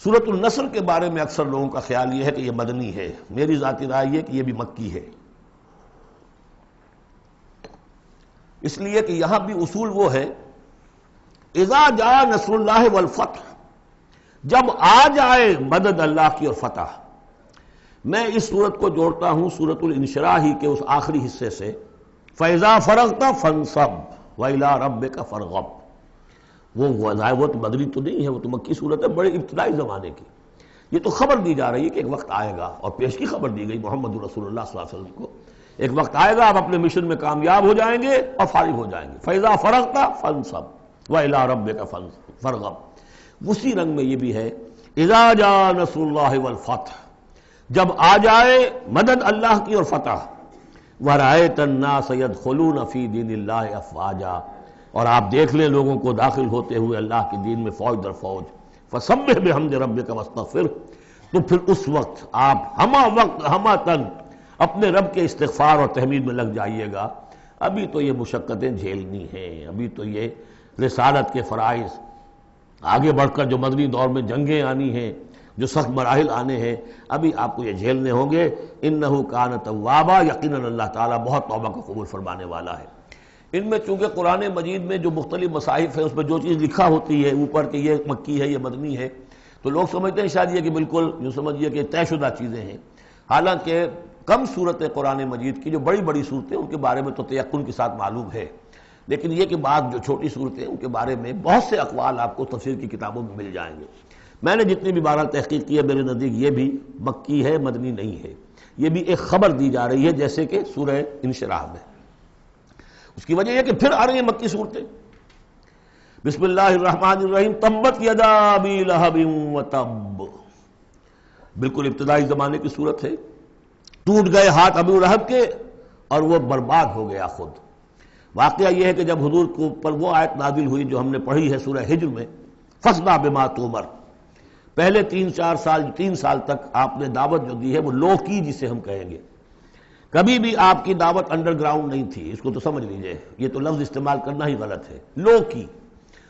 سورۃ النصر کے بارے میں اکثر لوگوں کا خیال یہ ہے کہ یہ مدنی ہے، میری ذاتی رائے یہ کہ یہ بھی مکی ہے، اس لیے کہ یہاں بھی اصول وہ ہے اذا جاء نصر اللہ والفتح، جب آ جائے مدد اللہ کی اور فتح۔ میں اس صورت کو جوڑتا ہوں سورۃ الانشراح ہی کے اس آخری حصے سے، فَإِذَا فَرَغْتَ فَانصَبْ وَإِلَىٰ رَبِّكَ فَارْغَب۔ وہ تو مدنی تو نہیں ہے، وہ تو مکی صورت ہے، بڑے ابتدائی زمانے کی۔ یہ تو خبر دی جا رہی ہے کہ ایک وقت آئے گا، اور پیش کی خبر دی گئی محمد رسول اللہ صلی اللہ علیہ وسلم کو، ایک وقت آئے گا آپ اپنے مشن میں کامیاب ہو جائیں گے اور فارغ ہو جائیں گے۔ فَإِذَا فَرَغْتَ فَانصَبْ وَإِلَىٰ رَبِّكَ فَارْغَب۔ اسی رنگ میں یہ بھی ہے اِذَا جَاءَ نَصْرُ اللَّهِ وَالْفَتْحُ، جب آ جائے مدد اللہ کی اور فتح۔ وَرَأَيْتَ النَّاسَ يَدْخُلُونَ فِي دِينِ اللَّهِ أَفْوَاجًا، اور آپ دیکھ لیں لوگوں کو داخل ہوتے ہوئے اللہ کے دین میں فوج در فوج۔ فَسَبِّحْ بِحَمْدِ رَبِّكَ وَاسْتَغْفِرْ، تو پھر اس وقت آپ ہمہ وقت ہمہ تن اپنے رب کے استغفار اور تحمید میں لگ جائیے گا۔ ابھی تو یہ مشقتیں جھیلنی ہیں، ابھی تو یہ رسالت کے فرائض، آگے بڑھ کر جو مدنی دور میں جنگیں آنی ہیں، جو سخت مراحل آنے ہیں، ابھی آپ کو یہ جھیلنے ہوں گے۔ انہ کان توابا، یقیناً اللہ تعالیٰ بہت توبہ کو قبول فرمانے والا ہے۔ ان میں چونکہ قرآن مجید میں جو مختلف مصاحف ہیں اس میں جو چیز لکھا ہوتی ہے اوپر کہ یہ مکی ہے یہ مدنی ہے، تو لوگ سمجھتے ہیں شاید یہ کہ بالکل جو سمجھیے کہ طے شدہ چیزیں ہیں، حالانکہ کم صورتیں قرآن مجید کی جو بڑی بڑی صورتیں ان کے بارے میں تو تیقن کے ساتھ معلوم ہے، لیکن یہ کہ بعض جو چھوٹی صورتیں ان کے بارے میں بہت سے اقوال آپ کو تفسیر کی کتابوں میں مل جائیں گے۔ میں نے جتنی بھی بہرحال تحقیق کی ہے، میرے نزدیک یہ بھی مکی ہے، مدنی نہیں ہے، یہ بھی ایک خبر دی جا رہی ہے جیسے کہ سورہ انشراح میں۔ اس کی وجہ یہ کہ پھر آ رہی ہیں مکی صورتیں۔ بسم اللہ الرحمن الرحیم، تبت یدا ابی لہب وتب، بالکل ابتدائی زمانے کی صورت ہے۔ ٹوٹ گئے ہاتھ ابو لہب کے اور وہ برباد ہو گیا خود۔ واقعہ یہ ہے کہ جب حضور کے اوپر وہ آیت نازل ہوئی جو ہم نے پڑھی ہے سورہ ہجر میں، فاصدع بما تؤمر، پہلے 3 سال تک آپ نے دعوت جو دی ہے وہ لو کی جسے ہم کہیں گے، کبھی بھی آپ کی دعوت انڈر گراؤنڈ نہیں تھی، اس کو تو سمجھ لیجئے، یہ تو لفظ استعمال کرنا ہی غلط ہے، لو کی۔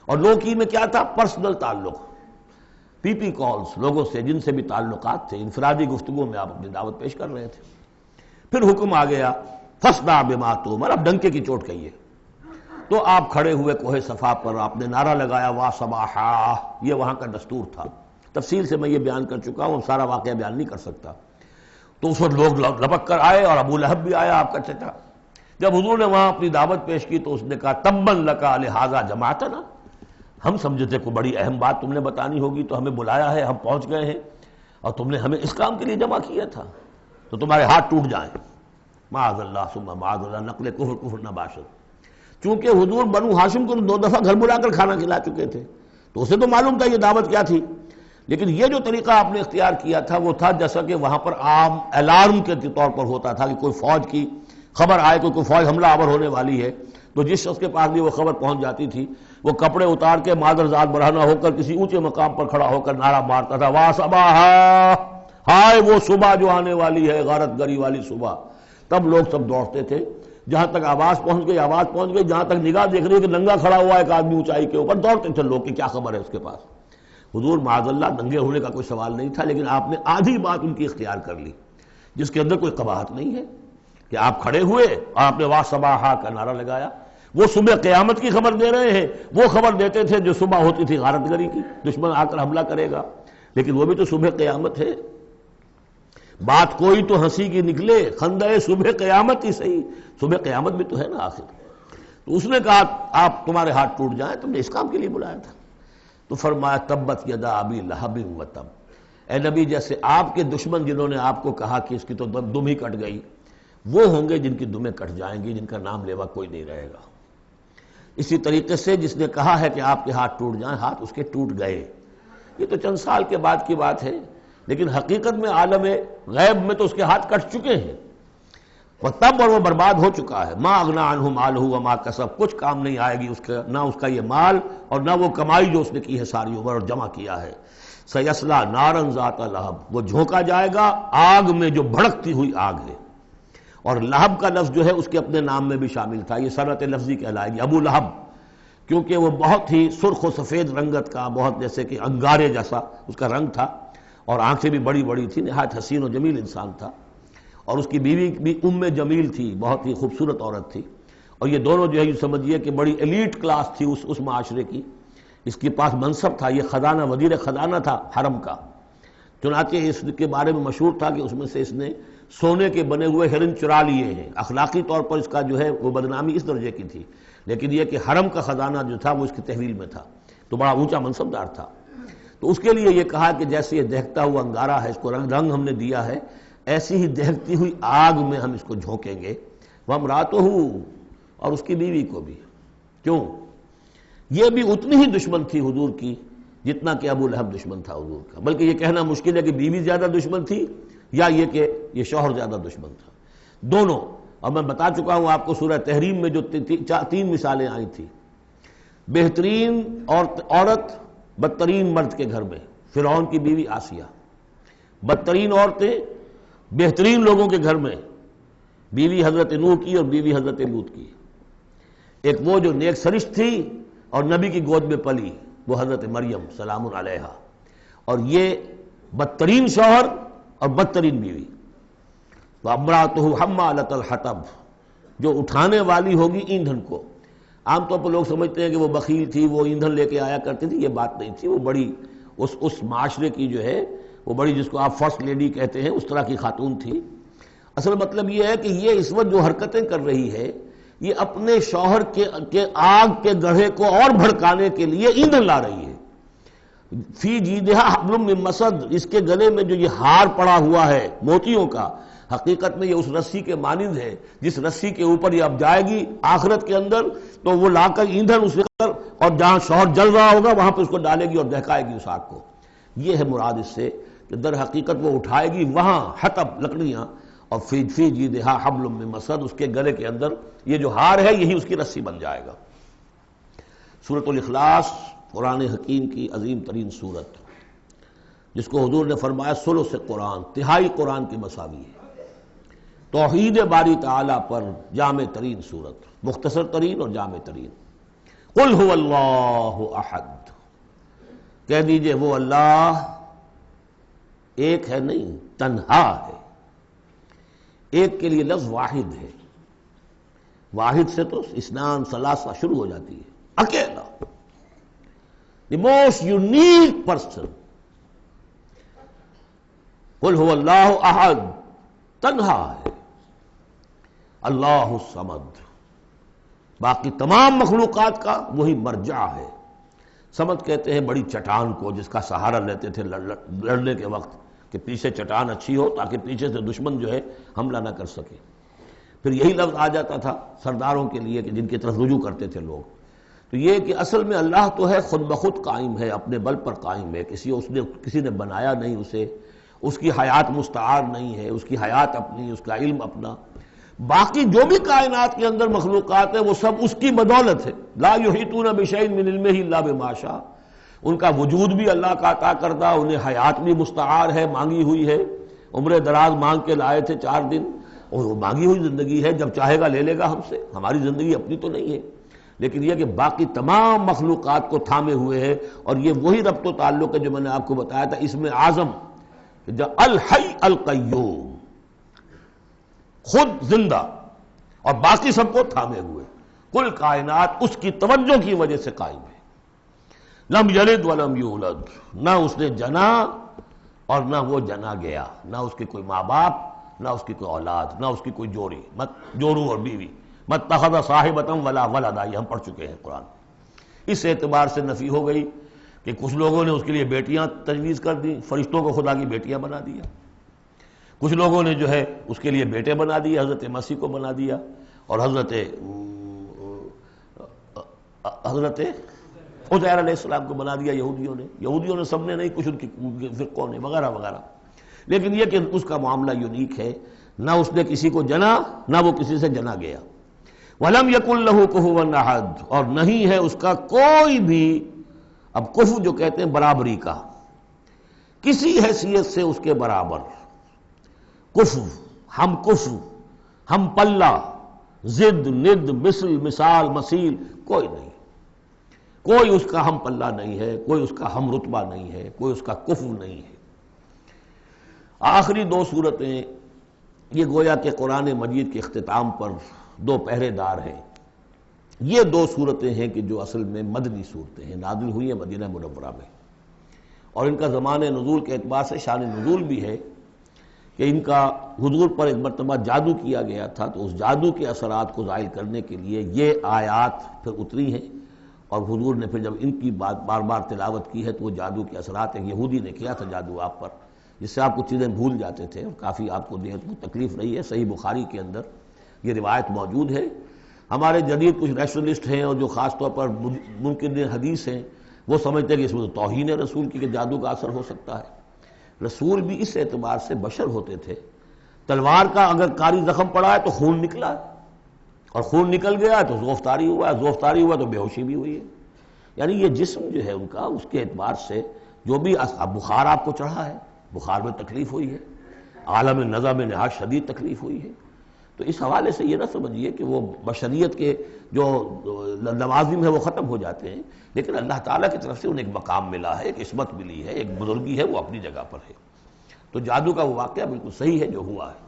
اور لو کی میں کیا تھا؟ پرسنل تعلق، پی پی کالز، لوگوں سے جن سے بھی تعلقات تھے، انفرادی گفتگو میں آپ اپنی دعوت پیش کر رہے تھے۔ پھر حکم آ گیا فاصدع بما تؤمر، اب ڈنکے کی چوٹ کہیے۔ تو آپ کھڑے ہوئے کوہ صفا پر، آپ نے نعرہ لگایا وا صباحا، یہ وہاں کا دستور تھا، تفصیل سے میں یہ بیان کر چکا ہوں، سارا واقعہ بیان نہیں کر سکتا۔ تو اس وقت لوگ لپک کر آئے اور ابو لہب بھی آیا آپ کا چچا۔ جب حضور نے وہاں اپنی دعوت پیش کی تو اس نے کہا تبا لک لہذا جمعتنا، ہم سمجھے تھے کوئی بڑی اہم بات تم نے بتانی ہوگی تو ہمیں بلایا ہے، ہم پہنچ گئے ہیں اور تم نے ہمیں اس کام کے لیے جمع کیا تھا، تو تمہارے ہاتھ ٹوٹ جائیں۔ معاذ اللہ ثم معاذ اللہ، نقل کفر نہ باشد۔ چونکہ حضور بنو ہاشم کو 2 دفعہ گھر بلا کر کھانا کھلا چکے تھے، تو اسے تو معلوم تھا یہ دعوت کیا تھی، لیکن یہ جو طریقہ آپ نے اختیار کیا تھا وہ تھا جیسا کہ وہاں پر عام الارم کے طور پر ہوتا تھا کہ کوئی فوج کی خبر آئے، کوئی فوج حملہ آور ہونے والی ہے، تو جس شخص کے پاس بھی وہ خبر پہنچ جاتی تھی وہ کپڑے اتار کے مادر ذات برہنہ ہو کر کسی اونچے مقام پر کھڑا ہو کر نعرہ مارتا تھا وا صباحا، ہائے وہ صبح جو آنے والی ہے، غارت گری والی صبح۔ تب لوگ سب دوڑتے تھے، جہاں تک آواز پہنچ گئی، جہاں تک نگاہ دیکھ رہی ہے کہ ننگا کھڑا ہوا ہے ایک آدمی اونچائی کے اوپر، دوڑتے تھے لوگ کہ کیا خبر ہے اس کے پاس۔ حضور معاذ اللہ ننگے ہونے کا کوئی سوال نہیں تھا، لیکن آپ نے آدھی بات ان کی اختیار کر لی جس کے اندر کوئی قباحت نہیں ہے، کہ آپ کھڑے ہوئے اور آپ نے وا صباحا کا نعرہ لگایا۔ وہ صبح قیامت کی خبر دے رہے ہیں، وہ خبر دیتے تھے جو صبح ہوتی تھی غارت گری کی، دشمن آ کر حملہ کرے گا، لیکن وہ بھی تو صبح قیامت ہے۔ بات کوئی تو ہنسی کی نکلے، خندہ صبح قیامت ہی صحیح، صبح قیامت بھی تو ہے نا آخر۔ تو اس نے کہا آپ تمہارے ہاتھ ٹوٹ جائیں، تم نے اس کام کے لیے بلایا تھا۔ تو فرمایا تبت یدا ابی لہب وتب، اے نبی جیسے آپ کے دشمن جنہوں نے آپ کو کہا کہ اس کی تو دم ہی کٹ گئی، وہ ہوں گے جن کی دمیں کٹ جائیں گی، جن کا نام لیوا کوئی نہیں رہے گا۔ اسی طریقے سے جس نے کہا ہے کہ آپ کے ہاتھ ٹوٹ جائیں، ہاتھ اس کے ٹوٹ گئے۔ یہ تو چند سال کے بعد کی بات ہے، لیکن حقیقت میں عالم غیب میں تو اس کے ہاتھ کٹ چکے ہیں، وہ تب اور وہ برباد ہو چکا ہے۔ ما اغنی عنہ مالہ وما کسب، کچھ کام نہیں آئے گی اس کا، نہ اس کا یہ مال اور نہ وہ کمائی جو اس نے کی ہے ساری عمر اور جمع کیا ہے۔ سیصلی نارا ذات لہب، وہ جھونکا جائے گا آگ میں جو بھڑکتی ہوئی آگ ہے۔ اور لہب کا لفظ جو ہے اس کے اپنے نام میں بھی شامل تھا، یہ صنعت لفظی کہلائے گی، ابو لہب کیونکہ وہ بہت ہی سرخ و سفید رنگت کا، بہت جیسے کہ انگارے جیسا اس کا رنگ تھا، اور آنکھیں بھی بڑی بڑی تھی، نہایت حسین و جمیل انسان تھا، اور اس کی بیوی بھی جمیل تھی، بہت ہی خوبصورت عورت تھی، اور یہ دونوں جو ہے یہ سمجھیے کہ بڑی ایلیٹ کلاس تھی اس معاشرے کی، اس کے پاس منصب تھا، یہ خزانہ وزیر خزانہ تھا حرم کا، چنانچہ اس کے بارے میں مشہور تھا کہ اس میں سے اس نے سونے کے بنے ہوئے ہرن چرا لیے ہیں۔ اخلاقی طور پر اس کا جو ہے وہ بدنامی اس درجے کی تھی، لیکن یہ کہ حرم کا خزانہ جو تھا وہ اس کی تحویل میں تھا، تو بڑا اونچا منصب دار تھا۔ تو اس کے لیے یہ کہا کہ جیسے یہ دہکتا ہوا انگارہ ہے، اس کو رنگ ہم نے دیا ہے، ایسی ہی دہکتی ہوئی آگ میں ہم اس کو جھونکیں گے، وَامْرَأَتُهُ، اور اس کی بیوی کو بھی۔ کیوں؟ یہ بھی اتنی ہی دشمن تھی حضور کی جتنا کہ ابو لہب دشمن تھا حضور کا، بلکہ یہ کہنا مشکل ہے کہ بیوی زیادہ دشمن تھی یا یہ کہ یہ شوہر زیادہ دشمن تھا، دونوں۔ اور میں بتا چکا ہوں آپ کو سورہ تحریم میں جو تین مثالیں آئی تھیں، بہترین عورت بدترین مرد کے گھر میں، فرعون کی بیوی آسیہ، بدترین عورتیں بہترین لوگوں کے گھر میں، بیوی حضرت نوح کی اور بیوی حضرت لوط کی، ایک وہ جو نیک سرشت تھی اور نبی کی گود میں پلی، وہ حضرت مریم سلام علیہا، اور یہ بدترین شوہر اور بدترین بیوی۔ وَامْرَأَتُهُ حَمَّالَةَ الْحَطَبِ، جو اٹھانے والی ہوگی ایندھن کو۔ عام طور پر لوگ سمجھتے ہیں کہ وہ بخیل تھی، وہ ایندھن لے کے آیا کرتی تھی، یہ بات نہیں تھی، وہ بڑی اس معاشرے کی جو ہے وہ بڑی، جس کو آپ فرسٹ لیڈی کہتے ہیں، اس طرح کی خاتون تھی۔ اصل مطلب یہ ہے کہ یہ اس وقت جو حرکتیں کر رہی ہے، یہ اپنے شوہر کے آگ کے گڑھے کو اور بھڑکانے کے لیے ایندھن لا رہی ہے۔ فی جیدہا حبل من مسد، اس کے گلے میں جو یہ ہار پڑا ہوا ہے موتیوں کا، حقیقت میں یہ اس رسی کے مانند ہے جس رسی کے اوپر یہ اب جائے گی آخرت کے اندر، تو وہ لا کر ایندھن اس پر، اور جہاں شوہر جل رہا ہوگا وہاں پہ اس کو ڈالے گی اور دہکائے گی اس آگ کو۔ یہ ہے مراد اس سے کہ در حقیقت وہ اٹھائے گی وہاں حطب لکڑیاں، اور فی جیدہا حبل من مسد، اس کے گلے کے اندر یہ جو ہار ہے یہی اس کی رسی بن جائے گا۔ سورۃ الاخلاص قرآن حکیم کی عظیم ترین سورت، جس کو حضور نے فرمایا ثلث قرآن، تہائی قرآن کی مساوی ہے، توحید باری تعالیٰ پر جامع ترین سورت، مختصر ترین اور جامع ترین۔ قل هو اللہ احد، کہہ دیجئے وہ اللہ ایک ہے، نہیں تنہا ہے۔ ایک کے لیے لفظ واحد ہے، واحد سے تو اسنان ثلاثہ شروع ہو جاتی ہے، اکیلا، the most unique person۔ قل هو اللہ احد، تنہا ہے، اللہ الصمد، باقی تمام مخلوقات کا وہی مرجع ہے۔ صمد کہتے ہیں بڑی چٹان کو جس کا سہارا لیتے تھے لڑنے کے وقت، کہ پیچھے چٹان اچھی ہو تاکہ پیچھے سے دشمن جو ہے حملہ نہ کر سکے۔ پھر یہی لفظ آ جاتا تھا سرداروں کے لیے کہ جن کی طرف رجوع کرتے تھے لوگ۔ تو یہ کہ اصل میں اللہ تو ہے خود بخود قائم ہے، اپنے بل پر قائم ہے، کسی نے بنایا نہیں اسے، اس کی حیات مستعار نہیں ہے، اس کی حیات اپنی، اس کا علم اپنا۔ باقی جو بھی کائنات کے اندر مخلوقات ہیں وہ سب اس کی بدولت ہے۔ لا یحیطون بشیء من علمہ الا بما شاء، ان کا وجود بھی اللہ کا عطا کردہ، انہیں حیات بھی مستعار ہے، مانگی ہوئی ہے، عمر دراز مانگ کے لائے تھے 4 دن، اور وہ مانگی ہوئی زندگی ہے، جب چاہے گا لے لے گا ہم سے، ہماری زندگی اپنی تو نہیں ہے، لیکن یہ کہ باقی تمام مخلوقات کو تھامے ہوئے ہے۔ اور یہ وہی ربط و تعلق ہے جو میں نے آپ کو بتایا تھا اسم اعظم، جو الحی القیوم، خود زندہ اور باقی سب کو تھامے ہوئے، کل کائنات اس کی توجہ کی وجہ سے قائم ہے۔ لم یلد ولم یولد، نہ اس نے جنا اور نہ وہ جنا گیا، نہ اس کے کوئی ماں باپ، نہ اس کی کوئی اولاد، نہ اس کی کوئی جوڑی، مت جورو اور بیوی، متخذ صاحبۃ ولا ولدا، یہ ہم پڑھ چکے ہیں قرآن۔ اس اعتبار سے نفی ہو گئی کہ کچھ لوگوں نے اس کے لیے بیٹیاں تجویز کر دی، فرشتوں کو خدا کی بیٹیاں بنا دیا، کچھ لوگوں نے جو ہے اس کے لیے بیٹے بنا دیے، حضرت مسیح کو بنا دیا، اور حضرت عزیر علیہ السلام کو بنا دیا یہودیوں نے سب نے نہیں، کچھ ان کی فرقوں نے وغیرہ وغیرہ۔ لیکن یہ کہ اس کا معاملہ یونیک ہے، نہ اس نے کسی کو جنا نہ وہ کسی سے جنا گیا۔ وَلَمْ يَكُنْ لَهُ كُفُوًا أَحَدٌ، اور نہیں ہے اس کا کوئی بھی، اب کفو جو کہتے ہیں برابری کا، کسی حیثیت سے اس کے برابر، کفو، ہم پلہ، ضد، ند، مثل، مثال، مثیل، کوئی نہیں۔ کوئی اس کا ہم پلہ نہیں ہے، کوئی اس کا ہم رتبہ نہیں ہے، کوئی اس کا کفو نہیں ہے۔ آخری دو صورتیں یہ گویا کہ قرآن مجید کے اختتام پر دو پہرے دار ہیں۔ یہ دو صورتیں ہیں کہ جو اصل میں مدنی صورتیں ہیں، نازل ہوئی ہیں مدینہ منورہ میں، اور ان کا زمان نزول کے اعتبار سے شان نزول بھی ہے کہ ان کا حضور پر ایک مرتبہ جادو کیا گیا تھا، تو اس جادو کے اثرات کو زائل کرنے کے لیے یہ آیات پھر اتری ہیں، اور حضور نے پھر جب ان کی بات بار بار تلاوت کی ہے تو وہ جادو کے اثرات، ایک یہودی نے کیا تھا جادو آپ پر، جس سے آپ کو چیزیں بھول جاتے تھے اور کافی آپ کو دیہت کو تکلیف رہی ہے۔ صحیح بخاری کے اندر یہ روایت موجود ہے۔ ہمارے جدید کچھ نیشنلسٹ ہیں اور جو خاص طور پر منکر حدیث ہیں، وہ سمجھتے ہیں کہ اس میں تو توہین رسول کی کہ جادو کا اثر ہو سکتا ہے۔ رسول بھی اس اعتبار سے بشر ہوتے تھے، تلوار کا اگر کاری زخم پڑا ہے تو خون نکلا ہے، اور خون نکل گیا ہے تو زوفتاری ہوا ہے، زوفتاری ہوا تو بے ہوشی بھی ہوئی ہے۔ یعنی یہ جسم جو ہے ان کا، اس کے اعتبار سے جو بھی بخار آپ کو چڑھا ہے، بخار میں تکلیف ہوئی ہے، عالم نزع میں نہایت شدید تکلیف ہوئی ہے، تو اس حوالے سے یہ نہ سمجھیے کہ وہ بشریت کے جو لوازم ہے وہ ختم ہو جاتے ہیں، لیکن اللہ تعالیٰ کی طرف سے انہیں ایک مقام ملا ہے، ایک عصمت ملی ہے، ایک بزرگی ہے، وہ اپنی جگہ پر ہے۔ تو جادو کا وہ واقعہ بالکل صحیح ہے جو ہوا ہے،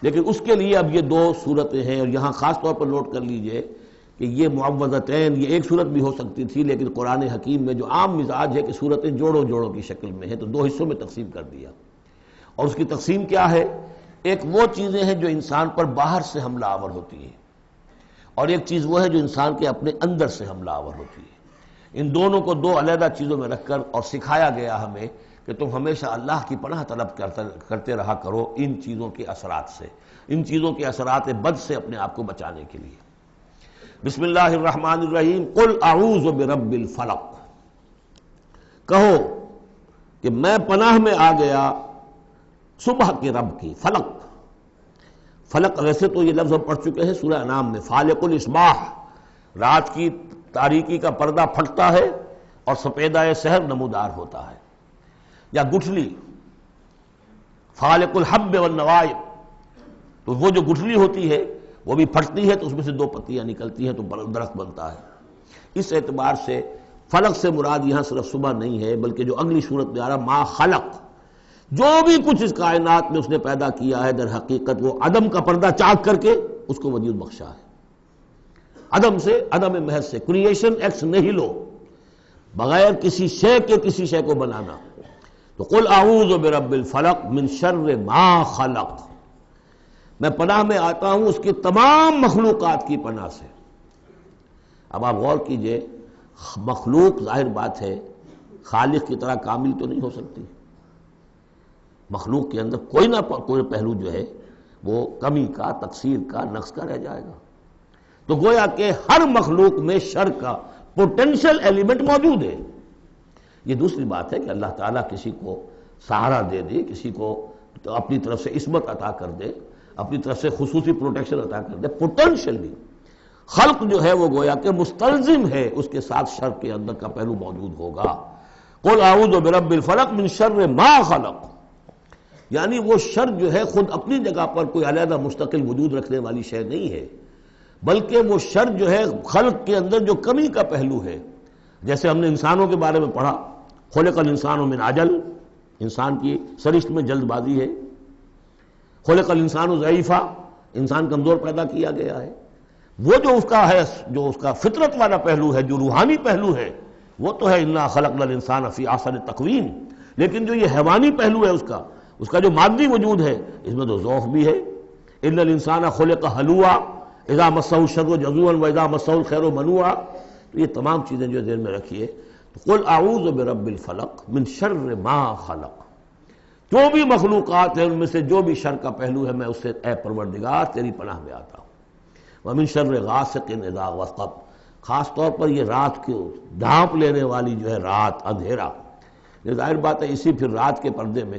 لیکن اس کے لیے اب یہ دو صورتیں ہیں، اور یہاں خاص طور پر نوٹ کر لیجئے کہ یہ معوذتین، یہ ایک صورت بھی ہو سکتی تھی، لیکن قرآن حکیم میں جو عام مزاج ہے کہ صورتیں جوڑوں جوڑوں کی شکل میں ہیں، تو دو حصوں میں تقسیم کر دیا۔ اور اس کی تقسیم کیا ہے؟ ایک وہ چیزیں ہیں جو انسان پر باہر سے حملہ آور ہوتی ہیں، اور ایک چیز وہ ہے جو انسان کے اپنے اندر سے حملہ آور ہوتی ہے۔ ان دونوں کو دو علیحدہ چیزوں میں رکھ کر اور سکھایا گیا ہمیں کہ تم ہمیشہ اللہ کی پناہ طلب کرتے رہا کرو ان چیزوں کے اثرات سے، ان چیزوں کے اثرات بد سے اپنے آپ کو بچانے کے لیے۔ بسم اللہ الرحمن الرحیم، قل اعوذ برب الفلق، کہو کہ میں پناہ میں آ گیا صبح کے رب کی۔ فلق، فلق ویسے تو یہ لفظ ہم پڑھ چکے ہیں سورہ انعام میں، فالق الاصباح، رات کی تاریکی کا پردہ پھٹتا ہے اور سپیدہ سحر نمودار ہوتا ہے، یا گٹھلی، فالق الحب والنوائب، تو وہ جو گٹھلی ہوتی ہے وہ بھی پھٹتی ہے تو اس میں سے دو پتیاں نکلتی ہیں تو درخت بنتا ہے۔ اس اعتبار سے فلق سے مراد یہاں صرف صبح نہیں ہے، بلکہ جو اگلی صورت میں آ رہا ما خلق، جو بھی کچھ اس کائنات میں اس نے پیدا کیا ہے در حقیقت وہ عدم کا پردہ چاک کر کے اس کو وجود بخشا ہے۔ عدم سے، عدم محض سے، کریشن ایکس نہیلو، بغیر کسی شے کے کسی شے کو بنانا۔ تو قل اعوذ برب الفلق من شر ما خلق، میں پناہ میں آتا ہوں اس کی تمام مخلوقات کی پناہ سے۔ اب آپ غور کیجئے، مخلوق ظاہر بات ہے خالق کی طرح کامل تو نہیں ہو سکتی، مخلوق کے اندر کوئی نہ کوئی پہلو جو ہے وہ کمی کا، تقصیر کا، نقص کا رہ جائے گا۔ تو گویا کہ ہر مخلوق میں شر کا پوٹینشل ایلیمنٹ موجود ہے۔ یہ دوسری بات ہے کہ اللہ تعالیٰ کسی کو سہارا دے دے، کسی کو اپنی طرف سے عصمت عطا کر دے، اپنی طرف سے خصوصی پروٹیکشن عطا کر دے، پوٹینشلی خلق جو ہے وہ گویا کہ مستلزم ہے، اس کے ساتھ شر کے اندر کا پہلو موجود ہوگا۔ قل اعوذ برب الفلق من شر ما خلق، یعنی وہ شر جو ہے خود اپنی جگہ پر کوئی علیحدہ مستقل وجود رکھنے والی شے نہیں ہے، بلکہ وہ شر جو ہے خلق کے اندر جو کمی کا پہلو ہے۔ جیسے ہم نے انسانوں کے بارے میں پڑھا، خلق الانسان من عجل، انسان کی سرشت میں جلد بازی ہے۔ خلق الانسان ضعیفا، انسان کمزور پیدا کیا گیا ہے۔ وہ جو اس کا ہے، جو اس کا فطرت والا پہلو ہے، جو روحانی پہلو ہے، وہ تو ہے انا خلقنا الانسان فی احسن تقویم، لیکن جو یہ حیوانی پہلو ہے اس کا جو مادی وجود ہے، اس میں تو ضعف بھی ہے۔ ان الانسان خلق ہلوعا اذا مسہ الشر جزوعا واذا مسہ الخیر منوعا، تو یہ تمام چیزیں جو ذہن میں رکھیے۔ قل اعوذ برب الفلق من شر ما خلق، جو بھی مخلوقات ہیں ان میں سے جو بھی شر کا پہلو ہے میں اس سے اے پروردگار تیری پناہ میں آتا ہوں۔ ومن شر غاسق اذا وقب، خاص طور پر یہ رات کو ڈھانپ لینے والی جو ہے رات، اندھیرا، یہ ظاہر بات ہے اسی پھر رات کے پردے میں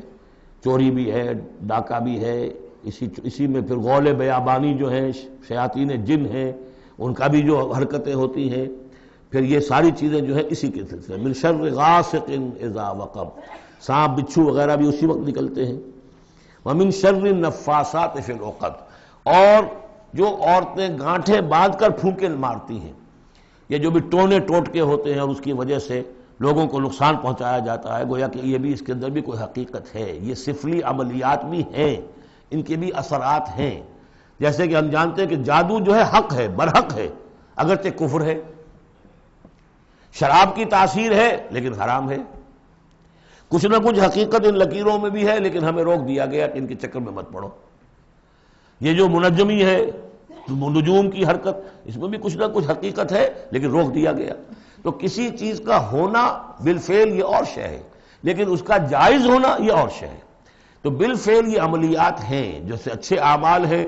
چوری بھی ہے، ڈاکہ بھی ہے، اسی میں پھر غول بیابانی جو ہیں، شیاطین جن ہیں، ان کا بھی جو حرکتیں ہوتی ہیں، پھر یہ ساری چیزیں جو ہے اسی کے سلسلے۔ من شر غاسق اذا وقب، سانپ بچھو وغیرہ بھی اسی وقت نکلتے ہیں۔ ومن شر النفاثات فی العقد، اور جو عورتیں گانٹھیں باندھ کر پھونکے مارتی ہیں، یہ جو بھی ٹونے ٹوٹکے ہوتے ہیں اور اس کی وجہ سے لوگوں کو نقصان پہنچایا جاتا ہے، گویا کہ یہ بھی اس کے اندر بھی کوئی حقیقت ہے۔ یہ سفلی عملیات بھی ہیں، ان کے بھی اثرات ہیں۔ جیسے کہ ہم جانتے ہیں کہ جادو جو ہے حق ہے، برحق ہے، اگرچہ کفر ہے۔ شراب کی تاثیر ہے لیکن حرام ہے۔ کچھ نہ کچھ حقیقت ان لکیروں میں بھی ہے، لیکن ہمیں روک دیا گیا کہ ان کے چکر میں مت پڑو۔ یہ جو منجمی ہے، نجوم کی حرکت، اس میں بھی کچھ نہ کچھ حقیقت ہے لیکن روک دیا گیا۔ تو کسی چیز کا ہونا بالفعل یہ اور شے ہے، لیکن اس کا جائز ہونا یہ اور شے ہے۔ تو بالفعل یہ عملیات ہیں جو سے اچھے اعمال ہیں،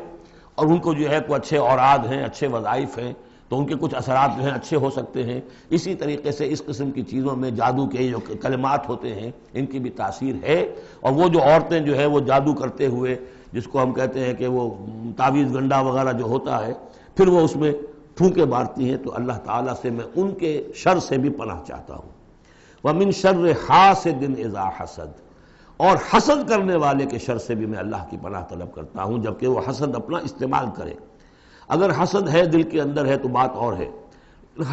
اور ان کو جو ہے کوئی اچھے اوراد ہیں، اچھے وظائف ہیں، تو ان کے کچھ اثرات جو ہیں اچھے ہو سکتے ہیں۔ اسی طریقے سے اس قسم کی چیزوں میں جادو کے جو کلمات ہوتے ہیں ان کی بھی تاثیر ہے۔ اور وہ جو عورتیں جو ہے وہ جادو کرتے ہوئے، جس کو ہم کہتے ہیں کہ وہ تعویذ گنڈا وغیرہ جو ہوتا ہے، پھر وہ اس میں پھونکے مارتی ہیں، تو اللہ تعالیٰ سے میں ان کے شر سے بھی پناہ چاہتا ہوں۔ وَمِن شَرِّ حَاسِدٍ إِذَا حَسَدَ، اور حسد کرنے والے کے شر سے بھی میں اللہ کی پناہ طلب کرتا ہوں، جبکہ وہ حسد اپنا استعمال کرے۔ اگر حسد ہے دل کے اندر ہے تو بات اور ہے،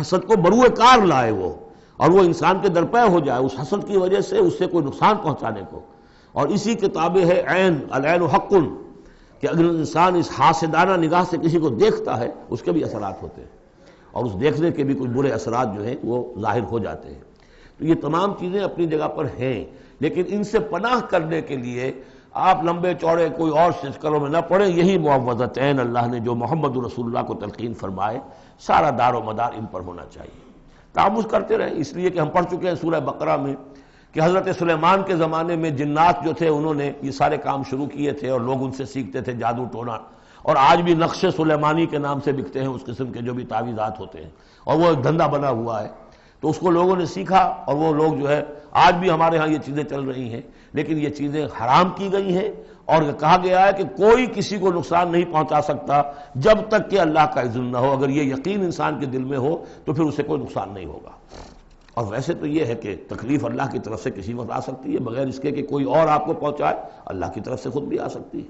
حسد کو بروئے کار لائے وہ، اور وہ انسان کے درپے ہو جائے اس حسد کی وجہ سے اس سے کوئی نقصان پہنچانے کو۔ اور اسی کتابیں ہے عین، العین حق، کہ اگر انسان اس حاسدانہ نگاہ سے کسی کو دیکھتا ہے اس کے بھی اثرات ہوتے ہیں، اور اس دیکھنے کے بھی کچھ برے اثرات جو ہیں وہ ظاہر ہو جاتے ہیں۔ تو یہ تمام چیزیں اپنی جگہ پر ہیں، لیکن ان سے پناہ کرنے کے لیے آپ لمبے چوڑے کوئی اور چکروں میں نہ پڑیں۔ یہی معوذتین اللہ نے جو محمد رسول اللہ کو تلقین فرمائے، سارا دار و مدار ان پر ہونا چاہیے۔ تعوذ کرتے رہیں، اس لیے کہ ہم پڑھ چکے ہیں سورہ بقرہ میں کہ حضرت سلیمان کے زمانے میں جنات جو تھے انہوں نے یہ سارے کام شروع کیے تھے، اور لوگ ان سے سیکھتے تھے جادو ٹونا، اور آج بھی نقش سلیمانی کے نام سے بکتے ہیں اس قسم کے جو بھی تعویذات ہوتے ہیں، اور وہ ایک دھندا بنا ہوا ہے۔ تو اس کو لوگوں نے سیکھا، اور وہ لوگ جو ہے آج بھی ہمارے ہاں یہ چیزیں چل رہی ہیں، لیکن یہ چیزیں حرام کی گئی ہیں، اور کہا گیا ہے کہ کوئی کسی کو نقصان نہیں پہنچا سکتا جب تک کہ اللہ کا اذن نہ ہو۔ اگر یہ یقین انسان کے دل میں ہو تو پھر اسے کوئی نقصان نہیں ہوگا۔ اور ویسے تو یہ ہے کہ تکلیف اللہ کی طرف سے کسی وقت آ سکتی ہے، بغیر اس کے کہ کوئی اور آپ کو پہنچائے، اللہ کی طرف سے خود بھی آ سکتی ہے۔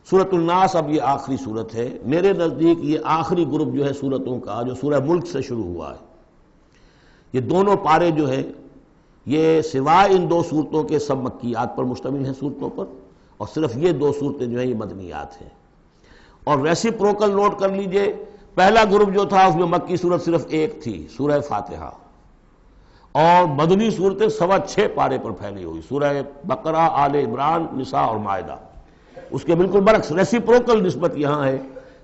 سورۃ الناس اب یہ آخری سورت ہے میرے نزدیک، یہ آخری گروپ جو ہے سورتوں کا جو سورہ ملک سے شروع ہوا ہے۔ یہ دونوں پارے جو ہیں یہ سوائے ان دو صورتوں کے سب مکیات پر مشتمل ہیں صورتوں پر، اور صرف یہ دو صورتیں جو ہیں یہ مدنیات ہیں۔ اور ریسیپروکل نوٹ کر لیجئے، پہلا گروپ جو تھا اس میں مکی صورت صرف ایک تھی، سورہ فاتحہ، اور مدنی صورتیں 6.25 پارے پر پھیلی ہوئی، سورہ بقرہ، آل عمران، نساء اور مائدہ۔ اس کے بالکل برعکس ریسیپروکل نسبت یہاں ہے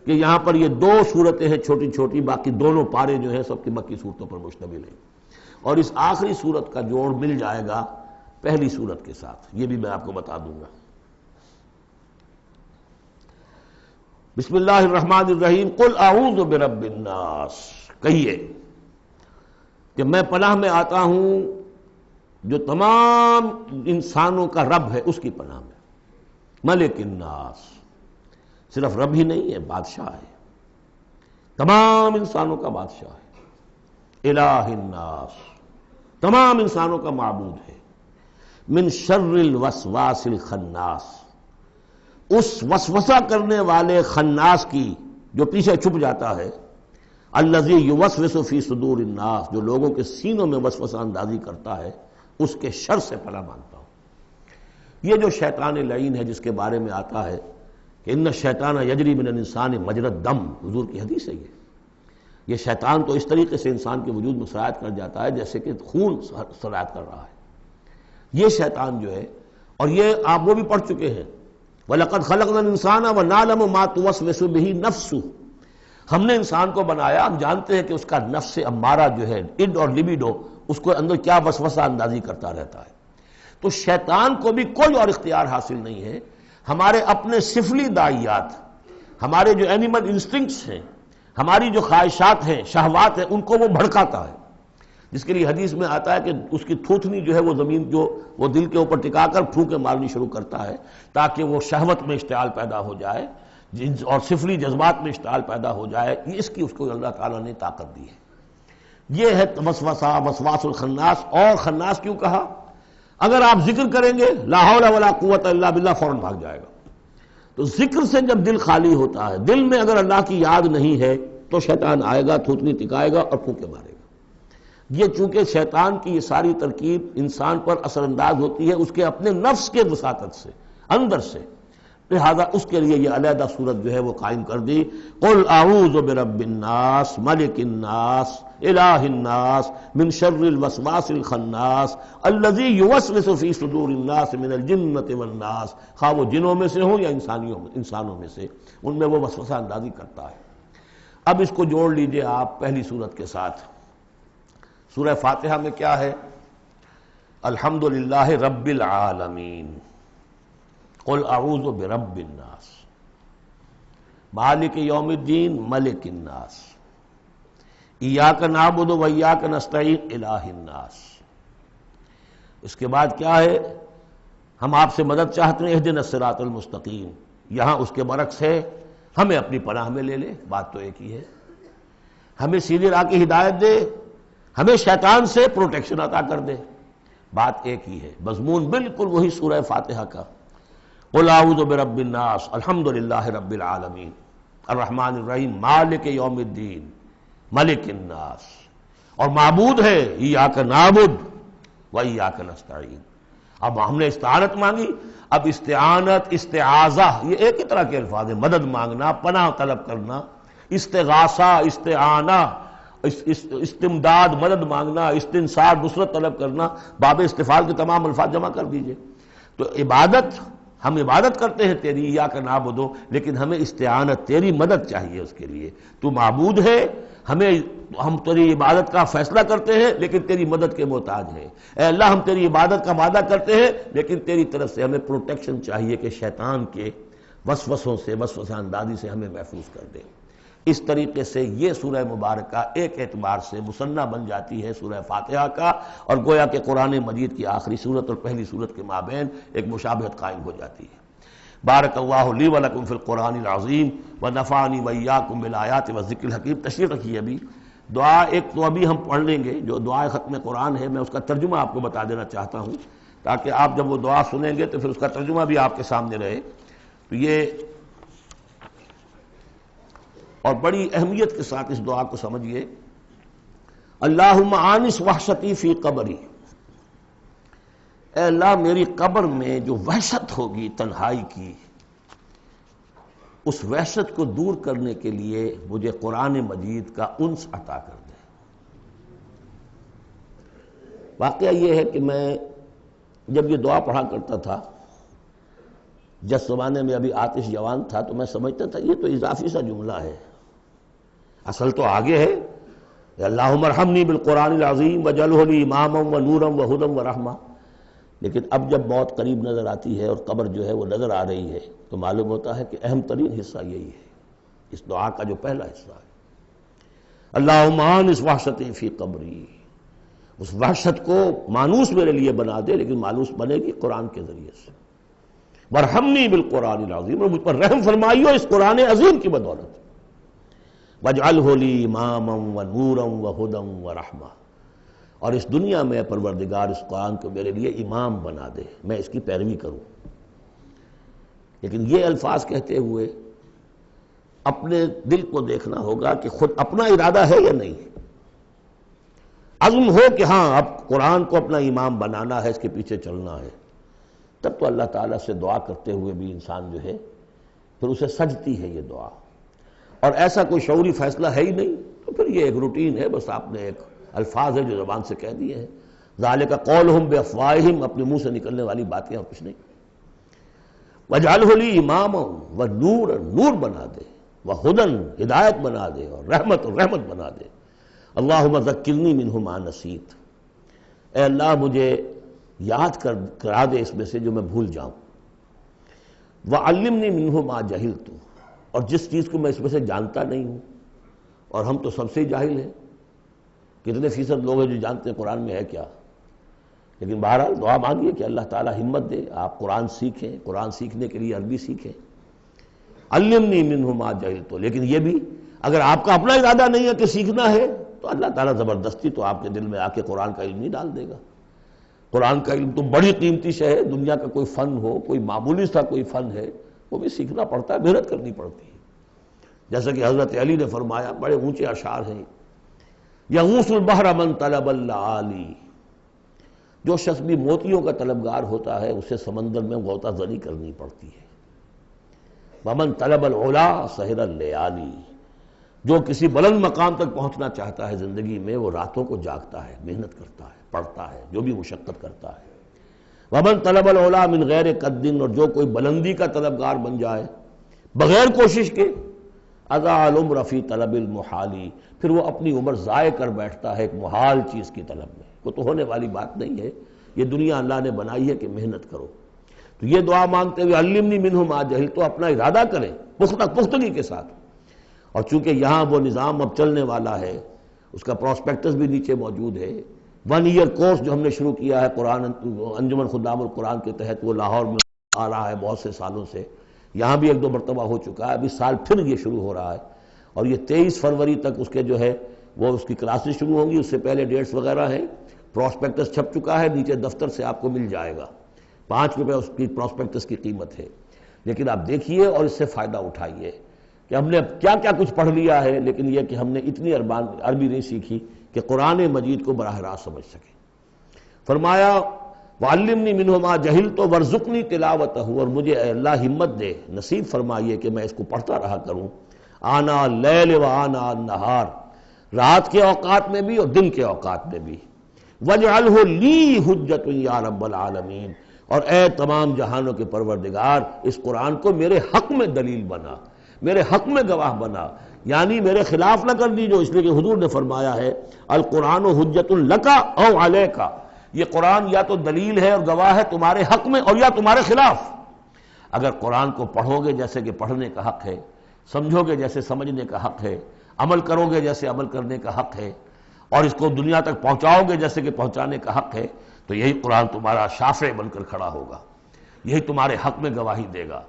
کہ یہاں پر یہ دو صورتیں ہیں چھوٹی چھوٹی، باقی دونوں پارے جو ہیں سب کی مکی صورتوں پر مشتمل ہیں۔ اور اس آخری صورت کا جوڑ مل جائے گا پہلی صورت کے ساتھ، یہ بھی میں آپ کو بتا دوں گا۔ بسم اللہ الرحمن الرحیم، قل اعوذ برب الناس، کہیے کہ میں پناہ میں آتا ہوں جو تمام انسانوں کا رب ہے اس کی پناہ میں۔ ملک الناس، صرف رب ہی نہیں ہے، بادشاہ ہے، تمام انسانوں کا بادشاہ ہے۔ الہ الناس، تمام انسانوں کا معبود ہے۔ من شر الوسواس الخناس، اس وسوسہ کرنے والے خناس کی جو پیچھے چھپ جاتا ہے، الذی یوسوس فی صدور الناس، جو لوگوں کے سینوں میں وسوسہ اندازی کرتا ہے، اس کے شر سے پناہ مانگتا ہوں۔ یہ جو شیطان لعین ہے جس کے بارے میں آتا ہے کہ ان الشیطان یجری من الانسان مجری الدم، حضور کی حدیث ہے یہ شیطان تو اس طریقے سے انسان کے وجود میں سرایت کر جاتا ہے جیسے کہ خون سرایت کر رہا ہے۔ یہ شیطان جو ہے، اور یہ آپ وہ بھی پڑھ چکے ہیں، وَلَقَدْ خَلَقْنَا الْإِنسَانَ وَنَعْلَمُ مَا تُوَسْوِسُ بِهِ نَفْسُهُ، ہم نے انسان کو بنایا، ہم جانتے ہیں کہ اس کا نفس امارہ جو ہے، اڈ اور لبیڈو، اس کو اندر کیا وسوسہ اندازی کرتا رہتا ہے۔ تو شیطان کو بھی کوئی اور اختیار حاصل نہیں ہے، ہمارے اپنے سفلی داعیات، ہمارے جو اینیمل انسٹنکٹس ہیں، ہماری جو خواہشات ہیں، شہوات ہیں، ان کو وہ بھڑکاتا ہے، جس کے لیے حدیث میں آتا ہے کہ اس کی تھوتنی جو ہے وہ زمین جو وہ دل کے اوپر ٹکا کر پھونکے مارنی شروع کرتا ہے تاکہ وہ شہوت میں اشتعال پیدا ہو جائے اور سفلی جذبات میں اشتعال پیدا ہو جائے۔ اس کی اس کو اللہ تعالیٰ نے طاقت دی ہے۔ یہ ہے وسوسہ، وسواس الخناس۔ اور خناس کیوں کہا؟ اگر آپ ذکر کریں گے لا حول ولا قوت الا باللہ، فوراً بھاگ جائے گا۔ تو ذکر سے جب دل خالی ہوتا ہے، دل میں اگر اللہ کی یاد نہیں ہے تو شیطان آئے گا، تھوتنی ٹکائے گا اور پھونکے مارے گا۔ یہ چونکہ شیطان کی یہ ساری ترکیب انسان پر اثر انداز ہوتی ہے اس کے اپنے نفس کے وساطت سے، اندر سے، لہذا اس کے لیے یہ علیحدہ صورت جو ہے وہ قائم کر دی۔ قل اعوذ برب الناس ملک الناس الہ الناس من شر الوسواس الخناس الذی یوسوس فی صدور الناس من الجنۃ والناس، خواہ وہ جنوں میں سے ہوں یا انسانوں میں سے، ان میں وہ وسوسہ اندازی کرتا ہے۔ اب اس کو جوڑ لیجئے آپ پہلی صورت کے ساتھ۔ سورہ فاتحہ میں کیا ہے؟ الحمدللہ رب العالمین، قل اعوذ برب الناس، مالک یوم الدین، ملک الناس، ایاک نعبد و ایاک نستعین، الہ الناس۔ اس کے بعد کیا ہے؟ ہم آپ سے مدد چاہتے ہیں، اہدنا الصراط المستقیم۔ یہاں اس کے برعکس ہے، ہمیں اپنی پناہ میں لے لے، بات تو ایک ہی ہے۔ ہمیں سیدھی راہ کی ہدایت دے، ہمیں شیطان سے پروٹیکشن عطا کر دے، بات ایک ہی ہے، مضمون بالکل وہی سورہ فاتحہ کا۔ قل اعوذ برب الناس، الحمدللہ رب العالمین، الرحمن الرحیم، مالک یوم الدین، ملک الناس، اور معبود ہے ایاک نعبد و ایاک نستعین۔ اب ہم نے استعانت مانگی، اب استعانت، استعاذہ، یہ ایک ہی طرح کے الفاظ ہیں، مدد مانگنا، پناہ طلب کرنا، استغاثہ، استعانہ، استمداد، مدد مانگنا، استنصار، نصرت طلب کرنا، باب استفعال کے تمام الفاظ جمع کر دیجئے۔ تو عبادت، ہم عبادت کرتے ہیں تیری، ایاک نعبد، لیکن ہمیں استعانت، تیری مدد چاہیے اس کے لیے۔ تو معبود ہے، ہم تیری عبادت کا فیصلہ کرتے ہیں لیکن تیری مدد کے محتاج ہیں۔ اے اللہ، ہم تیری عبادت کا وعدہ کرتے ہیں لیکن تیری طرف سے ہمیں پروٹیکشن چاہیے کہ شیطان کے وسوسوں سے، وسوسہ اندازی سے ہمیں محفوظ کر دے۔ اس طریقے سے یہ سورہ مبارکہ ایک اعتبار سے مثنیٰ بن جاتی ہے سورہ فاتحہ کا، اور گویا کہ قرآن مجید کی آخری صورت اور پہلی صورت کے مابین ایک مشابہت قائم ہو جاتی ہے۔ بارک اللہ لی ولکم فی القرآن العظیم ونفعنی وایاکم بالآیات والذکر الحکیم۔ تشریف رکھیے ابھی دعا ایک تو ابھی ہم پڑھ لیں گے جو دعائے ختم قرآن ہے، میں اس کا ترجمہ آپ کو بتا دینا چاہتا ہوں تاکہ آپ جب وہ دعا سنیں گے تو پھر اس کا ترجمہ بھی آپ کے سامنے رہے۔ تو یہ اور بڑی اہمیت کے ساتھ اس دعا کو سمجھیے۔ اللہم آنس وحشتی فی قبری، اے اللہ میری قبر میں جو وحشت ہوگی تنہائی کی، اس وحشت کو دور کرنے کے لیے مجھے قرآن مجید کا انس عطا کر دے۔ واقعہ یہ ہے کہ میں جب یہ دعا پڑھا کرتا تھا، جس زمانے میں ابھی آتش جوان تھا، تو میں سمجھتا تھا یہ تو اضافی سا جملہ ہے، اصل تو آگے ہے، اللہم ارحمنی بالقرآن العظیم وجعلہ لی اماما ونورا وہدی ورحمہ۔ لیکن اب جب موت قریب نظر آتی ہے اور قبر جو ہے وہ نظر آ رہی ہے تو معلوم ہوتا ہے کہ اہم ترین حصہ یہی ہے، اس دعا کا جو پہلا حصہ ہے، اللہم آنس وحشتی فی قبری، اس وحشت کو مانوس میرے لیے بنا دے، لیکن مانوس بنے گی قرآن کے ذریعے سے۔ وارحمنی بالقرآن العظیم، اور مجھ پر رحم فرمائیو اس قرآن عظیم کی بدولت۔ وجعلہ لی اماما ونورا وہدی ورحمہ، اور اس دنیا میں پروردگار اس قرآن کو میرے لیے امام بنا دے، میں اس کی پیروی کروں۔ لیکن یہ الفاظ کہتے ہوئے اپنے دل کو دیکھنا ہوگا کہ خود اپنا ارادہ ہے یا نہیں۔ عزم ہو کہ ہاں اب قرآن کو اپنا امام بنانا ہے، اس کے پیچھے چلنا ہے، تب تو اللہ تعالیٰ سے دعا کرتے ہوئے بھی انسان جو ہے پھر اسے سجتی ہے یہ دعا۔ اور ایسا کوئی شعوری فیصلہ ہے ہی نہیں تو پھر یہ ایک روٹین ہے، بس آپ نے ایک الفاظ ہے جو زبان سے کہہ دیے ہیں، ذالک قولہم بافواہہم، اپنے منہ سے نکلنے والی باتیں اور کچھ نہیں۔ وجعلہ لی اماما ونورا، نور بنا دے، وہدی، ہدایت بنا دے، اور رحمت بنا دے۔ اللہم ذکرنی منہ ما نسیت، اے اللہ مجھے یاد کرا دے اس میں سے جو میں بھول جاؤں۔ وعلمنی منہ ما جہلت، اور جس چیز کو میں اس میں سے جانتا نہیں ہوں، اور ہم تو سب سے جاہل ہیں، کتنے فیصد لوگ ہیں جو جانتے ہیں قرآن میں ہے کیا۔ لیکن بہرحال دعا مانگیے کہ اللہ تعالیٰ ہمت دے، آپ قرآن سیکھیں، قرآن سیکھنے کے لیے عربی سیکھیں۔ علمنی منہ ما جہلت، لیکن یہ بھی اگر آپ کا اپنا ارادہ نہیں ہے کہ سیکھنا ہے تو اللہ تعالیٰ زبردستی تو آپ کے دل میں آ کے قرآن کا علم نہیں ڈال دے گا۔ قرآن کا علم تو بڑی قیمتی شے ہے، دنیا کا کوئی فن ہو، کوئی معمولی سا کوئی فن ہے، وہ بھی سیکھنا پڑتا ہے، محنت کرنی پڑتی ہے۔ جیسا کہ حضرت علی نے فرمایا، بڑے اونچے اشعار ہیں، یغوث البحر من طلب اللآلی، جو شخص بھی موتیوں کا طلبگار ہوتا ہے اسے سمندر میں غوطہ زنی کرنی پڑتی ہے۔ ومن طلب العلا سہر اللیالی، جو کسی بلند مقام تک پہنچنا چاہتا ہے زندگی میں وہ راتوں کو جاگتا ہے، محنت کرتا ہے، پڑھتا ہے، جو بھی مشقت کرتا ہے۔ ومن طلب العلا من غیر قد، اور جو کوئی بلندی کا طلبگار بن جائے بغیر کوشش کے، اضاع العمر فی طلب المحالی، پھر وہ اپنی عمر ضائع کر بیٹھتا ہے ایک محال چیز کی طلب میں۔ وہ تو ہونے والی بات نہیں ہے، یہ دنیا اللہ نے بنائی ہے کہ محنت کرو۔ تو یہ دعا مانگتے ہوئے علمنی منہ ما جہلت، تو اپنا ارادہ کریں پختگی کے ساتھ۔ اور چونکہ یہاں وہ نظام اب چلنے والا ہے، اس کا پراسپیکٹس بھی نیچے موجود ہے، 1 ایئر کورس جو ہم نے شروع کیا ہے قرآن انجمن خدام القرآن کے تحت، وہ لاہور میں آ رہا ہے بہت سے سالوں سے، یہاں بھی 1-2 مرتبہ ہو چکا ہے، ابھی سال پھر یہ شروع ہو رہا ہے، اور یہ 23 فروری تک اس کے جو ہے وہ اس کی کلاسز شروع ہوں گی۔ اس سے پہلے ڈیٹس وغیرہ ہیں، پراسپیکٹس چھپ چکا ہے، نیچے دفتر سے آپ کو مل جائے گا، 5 روپے اس کی پراسپیکٹس کی قیمت ہے۔ لیکن آپ دیکھیے اور اس سے فائدہ اٹھائیے کہ ہم نے کیا کیا کچھ پڑھ لیا ہے، لیکن یہ کہ ہم نے اتنی عربی نہیں سیکھی کہ قرآن مجید کو براہ راست سمجھ سکیں۔ فرمایا وعلمنی منہ ما جہلت وارزقنی تلاوتہ، اور مجھے اے اللہ ہمت دے، نصیب فرمائیے کہ میں اس کو پڑھتا رہا کروں، آنا اللیل و آنا النہار، رات کے اوقات میں بھی اور دن کے اوقات میں بھی، وَاجْعَلْهُ لِي حُجَّةٌ یا رب العالمین، اور اے تمام جہانوں کے پروردگار اس قرآن کو میرے حق میں دلیل بنا، میرے حق میں گواہ بنا، یعنی میرے خلاف نہ کر دیجو، اس لیے کہ حضور نے فرمایا ہے القرآن حجۃ لک او علیک، یہ قرآن یا تو دلیل ہے اور گواہ ہے تمہارے حق میں اور یا تمہارے خلاف۔ اگر قرآن کو پڑھو گے جیسے کہ پڑھنے کا حق ہے، سمجھو گے جیسے سمجھنے کا حق ہے، عمل کرو گے جیسے عمل کرنے کا حق ہے، اور اس کو دنیا تک پہنچاؤ گے جیسے کہ پہنچانے کا حق ہے، تو یہی قرآن تمہارا شافع بن کر کھڑا ہوگا، یہی تمہارے حق میں گواہی دے گا۔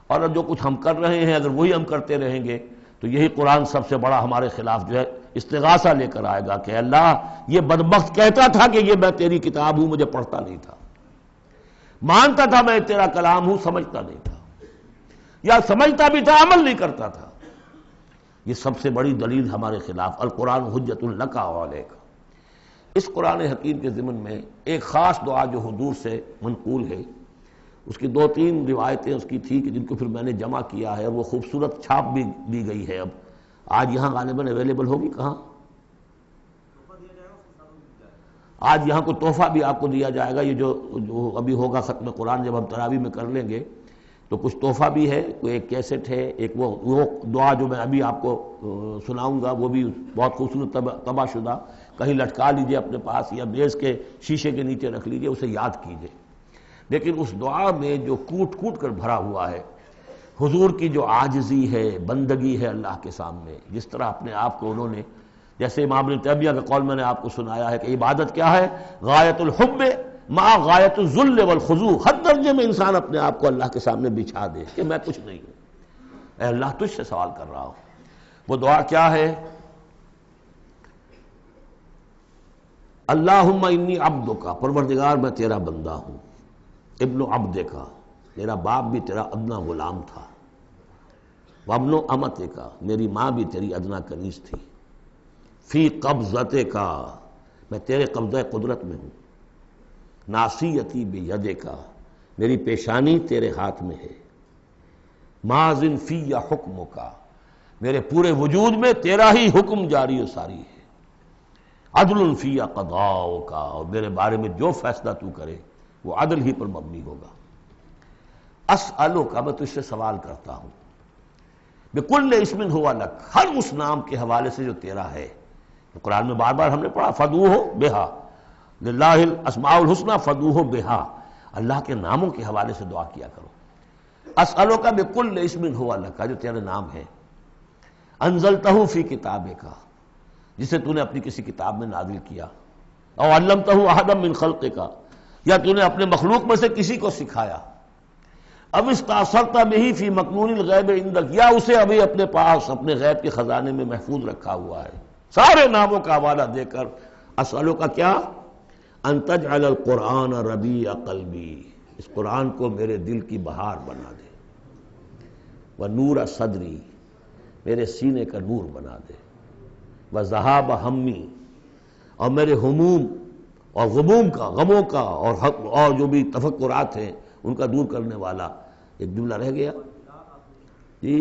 اور جو کچھ ہم کر رہے ہیں اگر وہی ہم کرتے رہیں گے تو یہی قرآن سب سے بڑا ہمارے خلاف جو ہے استغاثہ لے کر آئے گا کہ اللہ یہ بدبخت کہتا تھا کہ یہ میں تیری کتاب ہوں، مجھے پڑھتا نہیں تھا، مانتا تھا میں تیرا کلام ہوں، سمجھتا نہیں تھا، یا سمجھتا بھی تھا عمل نہیں کرتا تھا۔ یہ سب سے بڑی دلیل ہمارے خلاف، القرآن حجۃ لک و علیک۔ اس قرآن حکیم کے ضمن میں ایک خاص دعا جو حضور سے منقول ہے، اس کی 2-3 روایتیں اس کی تھی کہ جن کو پھر میں نے جمع کیا ہے، اور وہ خوبصورت چھاپ بھی دی گئی ہے۔ اب آج یہاں غالباً اویلیبل ہوگی، کہاں آج یہاں کوئی تحفہ بھی آپ کو دیا جائے گا، یہ جو ابھی ہوگا ختم قرآن جب ہم تراویح میں کر لیں گے تو کچھ تحفہ بھی ہے، کوئی ایک کیسٹ ہے، ایک وہ دعا جو میں ابھی آپ کو سناؤں گا وہ بھی بہت خوبصورت طبع شدہ، کہیں لٹکا لیجئے اپنے پاس یا میز کے شیشے کے نیچے رکھ لیجئے، اسے یاد کیجئے۔ لیکن اس دعا میں جو کوٹ کوٹ کر بھرا ہوا ہے، حضور کی جو عاجزی ہے، بندگی ہے اللہ کے سامنے، جس طرح اپنے آپ کو انہوں نے، جیسے امام ابن تیمیہ کا قول میں نے آپ کو سنایا ہے کہ عبادت کیا ہے، غایت الحب مع غایت الذل والخضوع، ہر درجے میں انسان اپنے آپ کو اللہ کے سامنے بچھا دے کہ میں کچھ نہیں ہوں، اے اللہ تجھ سے سوال کر رہا ہوں۔ وہ دعا کیا ہے؟ اللہم انی عبدک، پروردگار میں تیرا بندہ ہوں، ابن عبد کا، میرا باپ بھی تیرا ادنا غلام تھا، وابن امت کا، میری ماں بھی تیری ادنا کنیز تھی، فی قبضت کا، میں تیرے قبضہ قدرت میں ہوں، ناصیتی بید کا، میری پیشانی تیرے ہاتھ میں ہے، ماضٍ فی حکم کا، میرے پورے وجود میں تیرا ہی حکم جاری و ساری ہے، عدل فی قضاء کا، اور میرے بارے میں جو فیصلہ تو کرے وہ عدل ہی پر مبنی ہوگا۔ اسألک، میں تجھ سے سوال کرتا ہوں، بکل اسم ہوا لک، ہر اس نام کے حوالے سے جو تیرا ہے، قرآن میں بار بار ہم نے پڑھا فدعوہ بہا، للہ الاسماء الحسنی فدعوہ بہا، اللہ کے ناموں کے حوالے سے دعا کیا کرو۔ اسألک بکل اسم ہوا لک، جو تیرے نام ہے، انزلتہ فی کتابک، جسے تو نے اپنی کسی کتاب میں نازل کیا، او علمتہ احدا من خلقک، یا تو نے اپنے مخلوق میں سے کسی کو سکھایا، اب استاثرت بہ فی مکنون الغیب عندک، یا اسے ابھی اپنے پاس اپنے غیب کے خزانے میں محفوظ رکھا ہوا ہے۔ سارے ناموں کا حوالہ دے کر اسألو کا کیا، ان تجعل القرآن ربیع قلبی، اس قرآن کو میرے دل کی بہار بنا دے، ونور صدری، میرے سینے کا نور بنا دے، وذہاب ہمی، اور میرے ہموم اور غموم کا، غموں کا اور جو بھی تفکرات ہیں ان کا دور کرنے والا۔ ایک جملہ رہ گیا جی،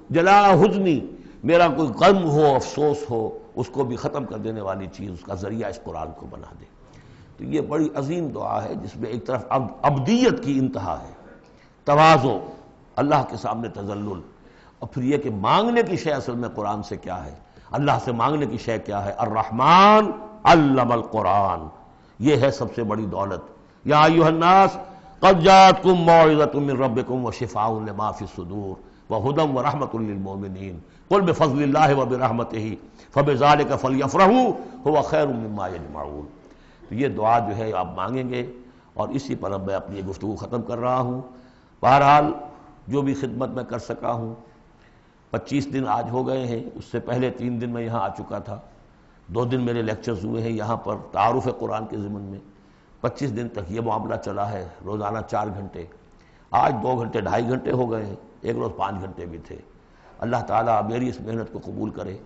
جلا حزنی، میرا کوئی غم ہو، افسوس ہو، اس کو بھی ختم کر دینے والی چیز، اس کا ذریعہ اس قرآن کو بنا دے۔ تو یہ بڑی عظیم دعا ہے جس میں ایک طرف عبدیت کی انتہا ہے، تواضع، اللہ کے سامنے تذلل، اور پھر یہ کہ مانگنے کی شے اصل میں قرآن سے کیا ہے، اللہ سے مانگنے کی شے کیا ہے؟ الرحمن علم القرآن، یہ ہے سب سے بڑی دولت۔ یا ایھا الناس قد جاءتکم موعظۃ من ربکم وشفاء لما فی الصدور وہدی ورحمۃ للمؤمنین قل بفضل اللہ وبرحمتہ فبذلک فلیفرحوا ھو خیر مما یجمعون۔ تو یہ دعا جو ہے آپ مانگیں گے، اور اسی پر اب میں اپنی گفتگو ختم کر رہا ہوں۔ بہرحال جو بھی خدمت میں کر سکا ہوں، 25 دن آج ہو گئے ہیں، اس سے پہلے 3 دن میں یہاں آ چکا تھا، 2 دن میرے لیکچرز ہوئے ہیں یہاں پر تعارف قرآن کے ضمن میں، 25 دن تک یہ معاملہ چلا ہے، روزانہ 4 گھنٹے، آج 2 گھنٹے 2.5 گھنٹے ہو گئے ہیں، ایک روز 5 گھنٹے بھی تھے۔ اللہ تعالیٰ میری اس محنت کو قبول کرے۔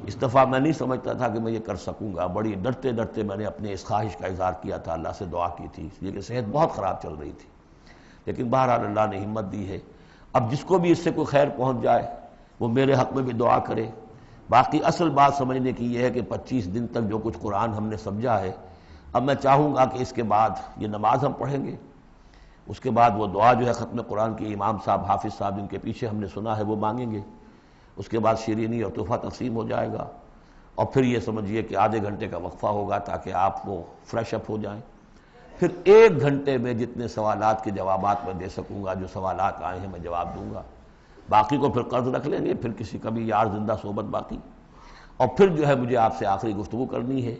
اس دفعہ میں نہیں سمجھتا تھا کہ میں یہ کر سکوں گا، بڑی ڈرتے ڈرتے میں نے اپنے اس خواہش کا اظہار کیا تھا، اللہ سے دعا کی تھی، اس لیے کہ صحت بہت خراب چل رہی تھی، لیکن بہرحال اللہ نے ہمت دی ہے۔ اب جس کو بھی اس سے کوئی خیر پہنچ جائے وہ میرے حق میں بھی دعا کرے۔ باقی اصل بات سمجھنے کی یہ ہے کہ 25 دن تک جو کچھ قرآن ہم نے سمجھا ہے، اب میں چاہوں گا کہ اس کے بعد یہ نماز ہم پڑھیں گے، اس کے بعد وہ دعا جو ہے ختم قرآن کی امام صاحب، حافظ صاحب جن کے پیچھے ہم نے سنا ہے وہ مانگیں گے، اس کے بعد شیرینی اور تحفہ تقسیم ہو جائے گا، اور پھر یہ سمجھیے کہ آدھے گھنٹے کا وقفہ ہوگا تاکہ آپ وہ فریش اپ ہو جائیں۔ پھر 1 گھنٹے میں جتنے سوالات کے جوابات میں دے سکوں گا، جو سوالات آئے ہیں میں جواب دوں گا، باقی کو پھر قرض رکھ لیں گے، پھر کسی کبھی یار زندہ صحبت باقی۔ اور پھر جو ہے مجھے آپ سے آخری گفتگو کرنی ہے،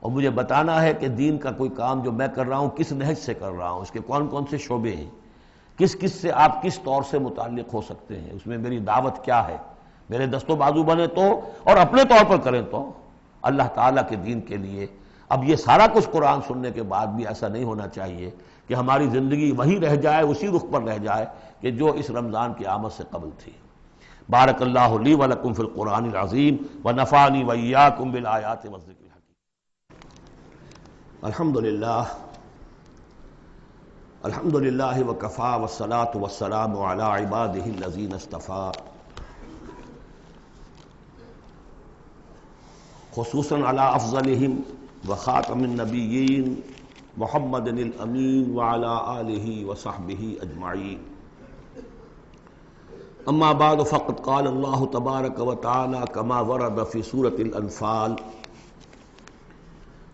اور مجھے بتانا ہے کہ دین کا کوئی کام جو میں کر رہا ہوں کس نہج سے کر رہا ہوں، اس کے کون کون سے شعبے ہیں، کس کس سے آپ کس طور سے متعلق ہو سکتے ہیں، اس میں میری دعوت کیا ہے، میرے دست و بازو بنے تو، اور اپنے طور پر کریں تو، اللہ تعالیٰ کے دین کے لیے۔ اب یہ سارا کچھ قرآن سننے کے بعد بھی ایسا نہیں ہونا چاہیے کہ ہماری زندگی وہی رہ جائے، اسی رخ پر رہ جائے کہ جو اس رمضان کی آمد سے قبل تھی۔ بارک اللہ لی ولکم فی القرآن العظیم ونفعنی وإیاکم بالآیات والذکر الحکیم۔ الحمدللہ وکفی والصلاة والسلام علی عبادہ الذین اصطفیٰ، خصوصاً علی افضلہم وخاتم النبیین محمد الامین وعلی آلہ وصحبہ اجمعین۔ اما بعد فقد قال اللہ تبارک وتعالی کما ورد فی سورۃ الانفال،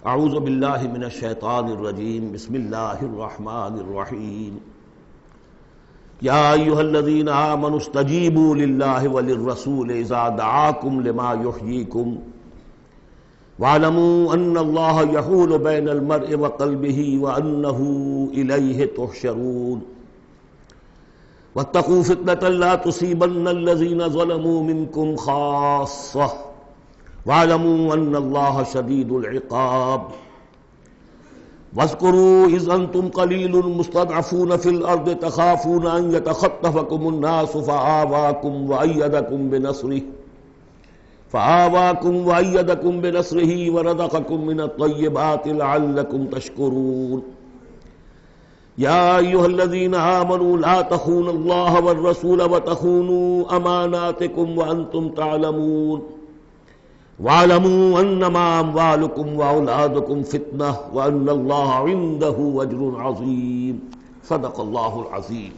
اعوذ باللہ من الشیطان الرجیم، بسم اللہ الرحمن الرحیم، یا ایھا الذین آمنوا استجیبوا للہ وللرسول اذا دعاکم لما یحییکم وَاعْلَمُوا أَنَّ اللَّهَ يَحُولُ بَيْنَ الْمَرْءِ وَقَلْبِهِ وَأَنَّهُ إِلَيْهِ تُحْشَرُونَ وَاتَّقُوا فِتْنَةً لَا تُصِيبَنَّ الَّذِينَ ظَلَمُوا مِنكُمْ خَاصَّةً وَاعْلَمُوا أَنَّ اللَّهَ شَدِيدُ الْعِقَابِ وَاذْكُرُوا إِذْ أَنْتُمْ قَلِيلٌ مُسْتَضْعَفُونَ فِي الْأَرْضِ تَخَافُونَ أَنْ يَتَخَطَّفَكُمُ النَّاسُ فآواكم وأيدكم بنصره ورزقكم من الطيبات لعلكم تشكرون يا أيها الذين آمنوا لا تخونوا الله والرسول وتخونوا أماناتكم وأنتم تعلمون واعلموا أنما أموالكم وأولادكم فتنة وأن الله عنده أجر عظيم صدق الله العظيم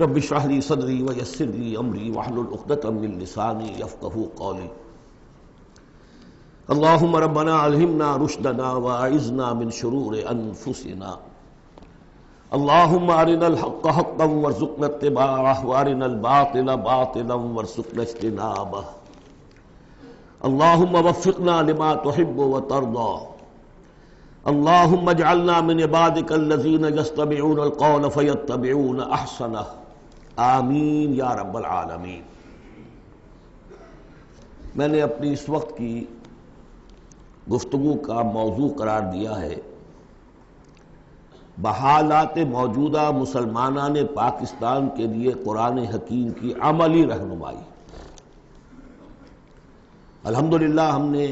رب اشرح لي صدري ويسر لي امري واحلل عقدة من لساني يفقهوا قولي اللهم ربنا الهمنا رشدنا واعذنا من شرور انفسنا اللهم ارنا الحق حقا وارزقنا اتباعه وارنا الباطل باطلا وارزقنا اجتنابه اللهم وفقنا لما تحب وترضى اللهم اجعلنا من عبادك الذين يستمعون القول فيتبعون احسنه آمین یا رب العالمین۔ میں نے اپنی اس وقت کی گفتگو کا موضوع قرار دیا ہے بحالات موجودہ مسلمانان پاکستان کے لیے قرآن حکیم کی عملی رہنمائی۔ الحمدللہ ہم نے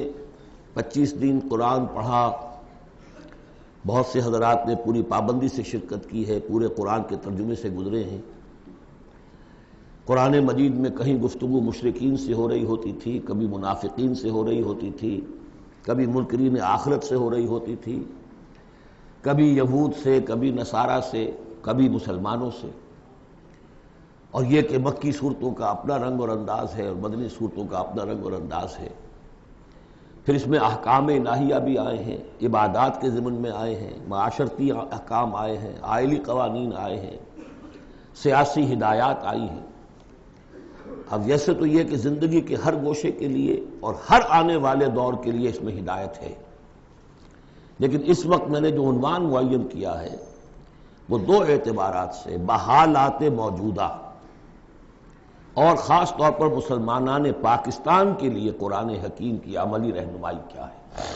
25 دن قرآن پڑھا، بہت سے حضرات نے پوری پابندی سے شرکت کی ہے، پورے قرآن کے ترجمے سے گزرے ہیں۔ قرآن مجید میں کہیں گفتگو مشرکین سے ہو رہی ہوتی تھی، کبھی منافقین سے ہو رہی ہوتی تھی، کبھی منکرین آخرت سے ہو رہی ہوتی تھی، کبھی یہود سے، کبھی نصارہ سے، کبھی مسلمانوں سے۔ اور یہ کہ مکی صورتوں کا اپنا رنگ اور انداز ہے اور مدنی صورتوں کا اپنا رنگ اور انداز ہے۔ پھر اس میں احکام الہیہ بھی آئے ہیں، عبادات کے ضمن میں آئے ہیں، معاشرتی احکام آئے ہیں، آئلی قوانین آئے ہیں، سیاسی ہدایات آئی ہیں۔ اب جیسے تو یہ کہ زندگی کے ہر گوشے کے لیے اور ہر آنے والے دور کے لیے اس میں ہدایت ہے، لیکن اس وقت میں نے جو عنوان معین کیا ہے وہ دو اعتبارات سے، بحالات موجودہ اور خاص طور پر مسلمانان پاکستان کے لیے قرآن حکیم کی عملی رہنمائی کیا ہے۔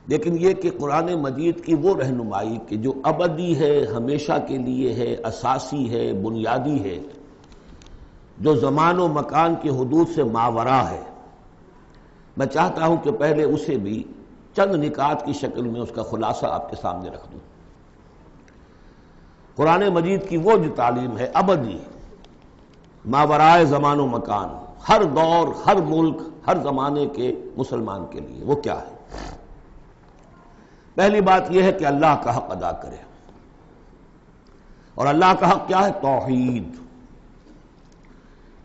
لیکن یہ کہ قرآن مجید کی وہ رہنمائی کہ جو ابدی ہے، ہمیشہ کے لیے ہے، اساسی ہے، بنیادی ہے، جو زمان و مکان کی حدود سے ماوراء ہے، میں چاہتا ہوں کہ پہلے اسے بھی چند نکات کی شکل میں اس کا خلاصہ آپ کے سامنے رکھ دوں۔ قرآن مجید کی وہ جو تعلیم ہے ابدی، ماورائے زمان و مکان، ہر دور، ہر ملک، ہر زمانے کے مسلمان کے لیے، وہ کیا ہے؟ پہلی بات یہ ہے کہ اللہ کا حق ادا کرے، اور اللہ کا حق کیا ہے؟ توحید۔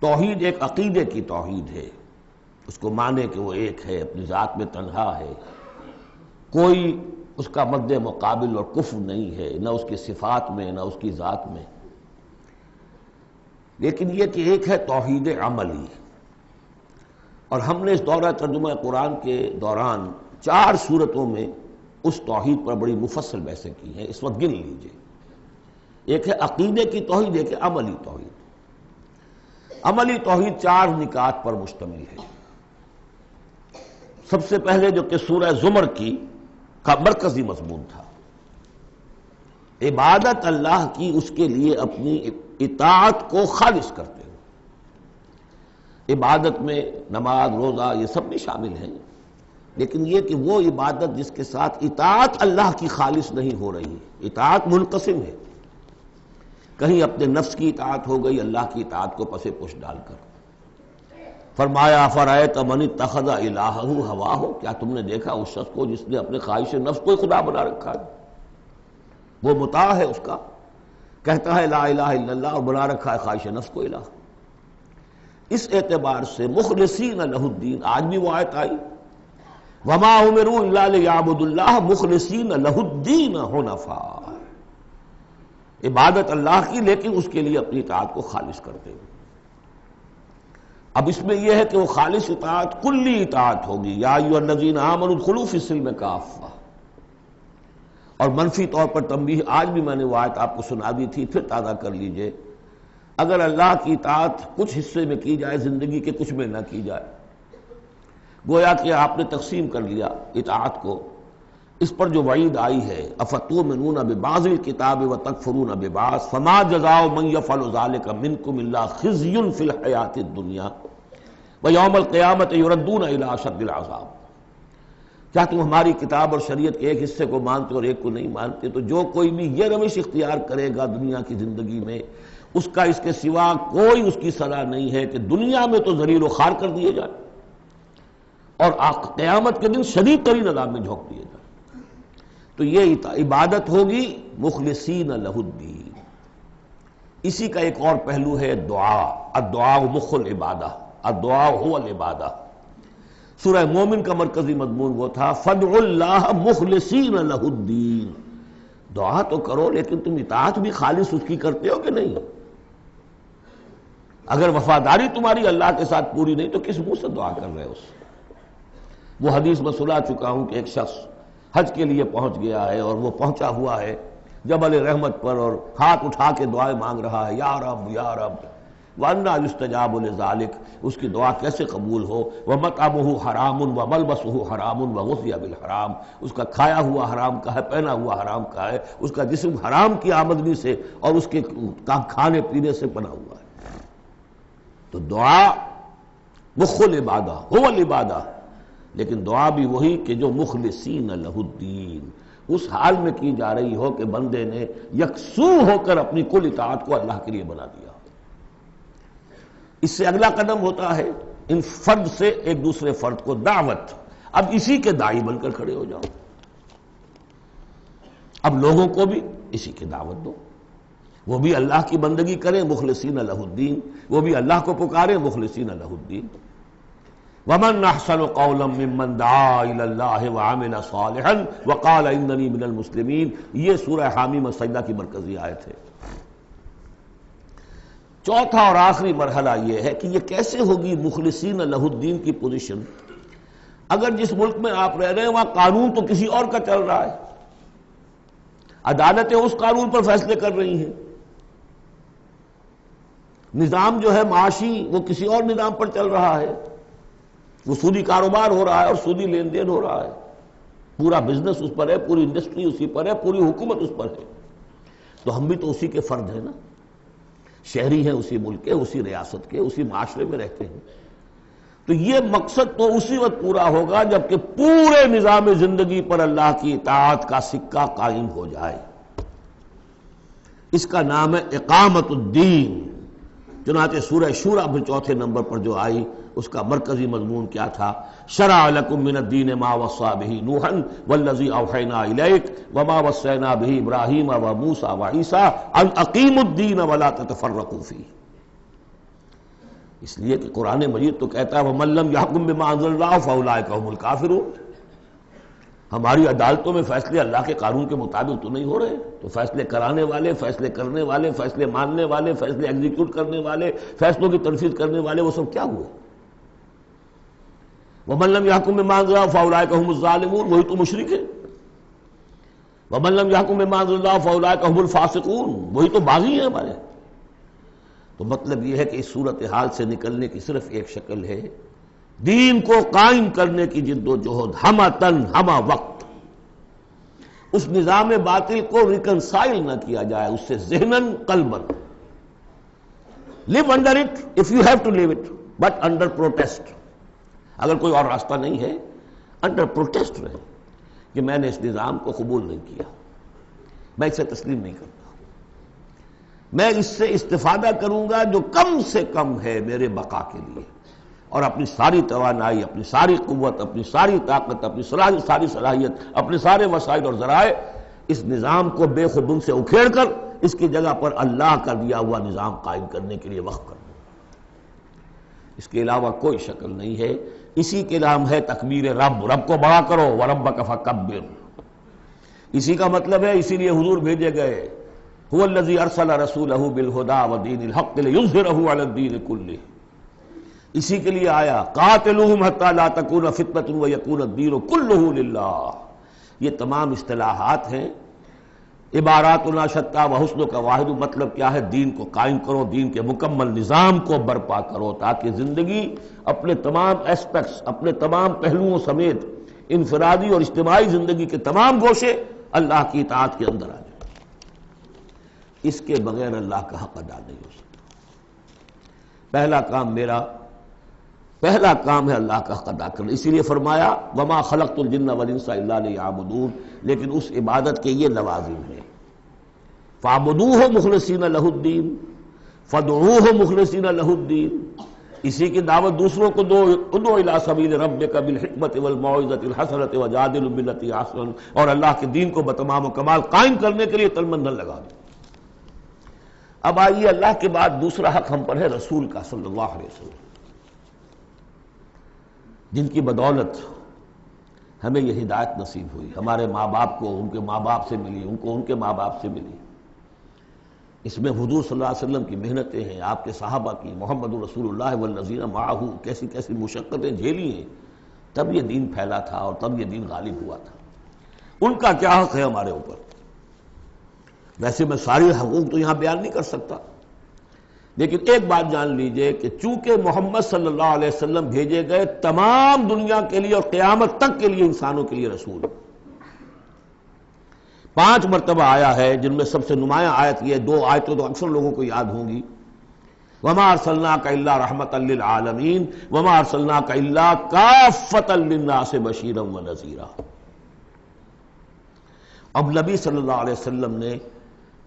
توحید ایک عقیدے کی توحید ہے، اس کو مانے کہ وہ ایک ہے، اپنی ذات میں تنہا ہے، کوئی اس کا مد مقابل اور کفر نہیں ہے، نہ اس کی صفات میں نہ اس کی ذات میں۔ لیکن یہ کہ ایک ہے توحید عملی، اور ہم نے اس دورہ ترجمہ قرآن کے دوران 4 صورتوں میں اس توحید پر بڑی مفصل بحثیں کی ہیں، اس وقت گن لیجئے۔ ایک ہے عقیدے کی توحید، ایک ہے عملی توحید۔ عملی توحید 4 نکات پر مشتمل ہے۔ سب سے پہلے جو کہ سورہ زمر کا مرکزی مضمون تھا، عبادت اللہ کی، اس کے لیے اپنی اطاعت کو خالص کرتے ہوئے۔ عبادت میں نماز، روزہ، یہ سب بھی شامل ہیں، لیکن یہ کہ وہ عبادت جس کے ساتھ اطاعت اللہ کی خالص نہیں ہو رہی ہے۔ اطاعت منقسم ہے، کہیں اپنے نفس کی اطاعت ہو گئی اللہ کی اطاعت کو پس پش ڈال کر۔ فرمایا افرأیت من اتخذ الہہ ہواہ، کیا تم نے دیکھا اس شخص کو جس نے اپنے خواہش نفس کو خدا بنا رکھا ہے؟ وہ مطاع ہے اس کا، کہتا ہے لا الہ الا اللہ اور بنا رکھا ہے خواہش نفس کو الہ۔ اس اعتبار سے مخلصین لہ الدین، آج بھی وہ آیت آئی وما امروا الا لیعبدوا اللہ مخلصین لہ الدین حنفاء، عبادت اللہ کی لیکن اس کے لیے اپنی اطاعت کو خالص کرتے ہوئے۔ اب اس میں یہ ہے کہ وہ خالص اطاعت کلی اطاعت ہوگی، یا ایھا الذین آمنوا ادخلوا فی السلم کافہ۔ اور منفی طور پر تنبیہ، آج بھی میں نے وہ آیت آپ کو سنا دی تھی، پھر تازہ کر لیجئے۔ اگر اللہ کی اطاعت کچھ حصے میں کی جائے زندگی کے، کچھ میں نہ کی جائے، گویا کہ آپ نے تقسیم کر لیا اطاعت کو، اس پر جو وعید آئی ہے افتؤمنون ببعض الکتاب وتکفرون ببعض فما جزاء من یفعل ذلک منکم الا خزی فی الحیاۃ الدنیا ویوم القیامۃ یردون الی اشد العذاب۔ کیا تم ہماری کتاب اور شریعت کے ایک حصے کو مانتے اور ایک کو نہیں مانتے؟ تو جو کوئی بھی یہ روش اختیار کرے گا دنیا کی زندگی میں، اس کا اس کے سوا کوئی اس کی سزا نہیں ہے کہ دنیا میں تو ذلیل و خوار کر دیے جائے اور قیامت کے دن شدید ترین عذاب میں جھونک دیے جائے۔ تو یہ عبادت ہوگی مخلصین لہ الدین۔ اسی کا ایک اور پہلو ہے دعا، الدعاء مخ العبادہ، الدعاء هو العبادہ۔ سورہ مومن کا مرکزی مضمون وہ تھا فادعوا اللہ مخلصین لہ الدین، دعا تو کرو لیکن تم اطاعت بھی خالص اس کی کرتے ہو کہ نہیں؟ اگر وفاداری تمہاری اللہ کے ساتھ پوری نہیں تو کس منہ سے دعا کر رہے ہو؟ وہ حدیث میں سنا چکا ہوں کہ ایک شخص حج کے لیے پہنچ گیا ہے اور وہ پہنچا ہوا ہے جبل رحمت پر اور ہاتھ اٹھا کے دعائیں مانگ رہا ہے، یا رب یا رب، وَأَنَّىٰ يُسْتَجَابُ لِذَٰلِكَ، اس کی دعا کیسے قبول ہو؟ وَمَطْعَمُهُ حَرَامٌ وَمَلْبَسُهُ حَرَامٌ وَغُذِّيَ بِالْحَرَامِ، اس کا کھایا ہوا حرام کا ہے، پہنا ہوا حرام کا ہے، اس کا جسم حرام کی آمدنی سے اور اس کے کھانے پینے سے بنا ہوا ہے۔ تو دعا مخ العبادہ هو العبادہ، لیکن دعا بھی وہی کہ جو مخلصین لہ الدین، اس حال میں کی جا رہی ہو کہ بندے نے یکسو ہو کر اپنی کل اطاعت کو اللہ کے لیے بنا دیا۔ اس سے اگلا قدم ہوتا ہے ان فرد سے ایک دوسرے فرد کو دعوت۔ اب اسی کے داعی بن کر کھڑے ہو جاؤ، اب لوگوں کو بھی اسی کی دعوت دو، وہ بھی اللہ کی بندگی کریں مخلصین لہ الدین، وہ بھی اللہ کو پکاریں مخلصین لہ الدین۔ وَمَنْ أَحْسَنُ قَوْلًا مِّمَّنْ دَعَا إِلَى اللَّهِ وَعَمِلَ صَالِحًا وَقَالَ إِنَّنِي مِنَ الْمُسْلِمِينَ، یہ سورہ حامیم السجدہ کی مرکزی آیت ہے۔ چوتھا اور آخری مرحلہ یہ ہے کہ یہ کیسے ہوگی مخلصین لہ الدین کی پوزیشن، اگر جس ملک میں آپ رہ رہے ہیں وہاں قانون تو کسی اور کا چل رہا ہے، عدالتیں اس قانون پر فیصلے کر رہی ہیں، نظام جو ہے معاشی وہ کسی اور نظام پر چل رہا ہے، وہ سودی کاروبار ہو رہا ہے اور سودی لین دین ہو رہا ہے، پورا بزنس اس پر ہے، پوری انڈسٹری اسی پر ہے، پوری حکومت اس پر ہے۔ تو ہم بھی تو اسی کے فرد ہیں نا، شہری ہیں اسی ملک کے، اسی ریاست کے، اسی معاشرے میں رہتے ہیں۔ تو یہ مقصد تو اسی وقت پورا ہوگا جبکہ پورے نظام زندگی پر اللہ کی اطاعت کا سکہ قائم ہو جائے۔ اس کا نام ہے اقامت الدین۔ چنانچہ سورہ شورى میں چوتھے نمبر پر جو آئی اس کا مرکزی مضمون کیا تھا؟ شرع لکم من الدین ما وصى به نوحا والذی اوحینا الیک وما وصینا به ابراہیم وموسیٰ وعیسیٰ ان اقیموا الدین ولا تتفرقوا فیہ۔ اس لیے کہ قرآن مجید تو کہتا ہے وَمَن لَّمْ يَحْكُم بِمَا أَنزَلَ اللَّهُ فَأُولَٰئِكَ هُمُ الْكَافِرُونَ۔ ہماری عدالتوں میں فیصلے اللہ کے قانون کے مطابق تو نہیں ہو رہے، تو فیصلے کرانے والے، فیصلے کرنے والے، فیصلے ماننے والے، فیصلے ایگزیکیوٹ کرنے والے، فیصلوں کی تنفیذ کرنے والے، وہ سب کیا ہوئے؟ وَمَن لَّمْ يَحْكُم بِمَا أَنزَلَ اللَّهُ فَأُولَٰئِكَ هُمُ الظَّالِمُونَ، وہی تو مشرک ہے۔ وَمَن لَّمْ يَحْكُم بِمَا أَنزَلَ اللَّهُ فَأُولَٰئِكَ هُمُ الْفَاسِقُونَ، وہی تو باغی ہیں ہمارے۔ تو مطلب یہ ہے کہ اس صورتحال سے نکلنے کی صرف ایک شکل ہے، دین کو قائم کرنے کی جد و جہد، ہمہ تن ہمہ وقت۔ اس نظام باطل کو ریکنسائل نہ کیا جائے اس سے ذہناً قلباً۔ live under it if you have to live it but under protest۔ اگر کوئی اور راستہ نہیں ہے under protest رہے کہ میں نے اس نظام کو قبول نہیں کیا، میں اسے تسلیم نہیں کرتا، میں اس سے استفادہ کروں گا جو کم سے کم ہے میرے بقا کے لیے، اور اپنی ساری توانائی، اپنی ساری قوت، اپنی ساری طاقت، اپنی ساری صلاحیت، اپنے سارے وسائل اور ذرائع اس نظام کو بے خودن سے اکھیڑ کر اس کی جگہ پر اللہ کا دیا ہوا نظام قائم کرنے کے لیے وقف کر دوں۔ اس کے علاوہ کوئی شکل نہیں ہے۔ اسی کے نام ہے تکبیر رب، رب کو بڑا کرو، وَرَبَّكَ فَكَبِّرْ۔ اسی کا مطلب ہے، اسی لیے حضور بھیجے گئے، هو الذی ارسل رسولہ بالہدی ودین الحق لیظہرہ علی الدین کلہ۔ اسی کے لیے آیا قاتلوہم حتی لا تکون فتنۃ ویکون الدین کلہ للہ۔ یہ تمام اصطلاحات ہیں، عباراتنا شتیٰ وحسنک واحد۔ مطلب کیا ہے؟ دین کو قائم کرو، دین کے مکمل نظام کو برپا کرو تاکہ زندگی اپنے تمام ایسپیکٹس، اپنے تمام پہلوؤں سمیت انفرادی اور اجتماعی زندگی کے تمام گوشے اللہ کی اطاعت کے اندر آ جائے۔ اس کے بغیر اللہ کا حق ادا نہیں ہو سکتا۔ پہلا کام ہے اللہ کا حق ادا کرنا۔ اسی لیے فرمایا وما خلقت الجن والانس الا لیعبدون، لیکن اس عبادت کے یہ لوازم ہیں، فاعبدوہ مخلصین لہ الدین، فادعوہ مخلصین لہ الدین۔ اسی کی دعوت دوسروں کو دو، ادعو الی سبیل ربک بالحکمت والموعظۃ الحسنۃ وجادلہم باللتی احسن، اور اللہ کے دین کو بتمام و کمال قائم کرنے کے لیے تن من دھن لگا دو۔ اب آئیے اللہ کے بعد دوسرا حق ہم پر ہے رسول کا صلی اللہ علیہ وسلم، جن کی بدولت ہمیں یہ ہدایت نصیب ہوئی، ہمارے ماں باپ کو ان کے ماں باپ سے ملی، ان کو ان کے ماں باپ سے ملی۔ اس میں حضور صلی اللہ علیہ وسلم کی محنتیں ہیں، آپ کے صحابہ کی، محمد رسول اللہ والذین معہ کیسی کیسی مشقتیں جھیلی ہیں، تب یہ دین پھیلا تھا اور تب یہ دین غالب ہوا تھا۔ ان کا کیا حق ہے ہمارے اوپر؟ ویسے میں ساری حقوق تو یہاں بیان نہیں کر سکتا، لیکن ایک بات جان لیجئے کہ چونکہ محمد صلی اللہ علیہ وسلم بھیجے گئے تمام دنیا کے لیے اور قیامت تک کے لیے انسانوں کے لیے رسول، 5 مرتبہ آیا ہے، جن میں سب سے نمایاں آیت یہ 2 آیتیں تو اکثر لوگوں کو یاد ہوں گی، وَمَا أَرْسَلْنَاكَ إِلَّا رَحْمَةً لِّلْعَالَمِينَ وَمَا أَرْسَلْنَاكَ إِلَّا كَافَّةً لِّلنَّاسِ بَشِيرًا وَنَذِيرًا۔ اب نبی صلی اللہ علیہ وسلم نے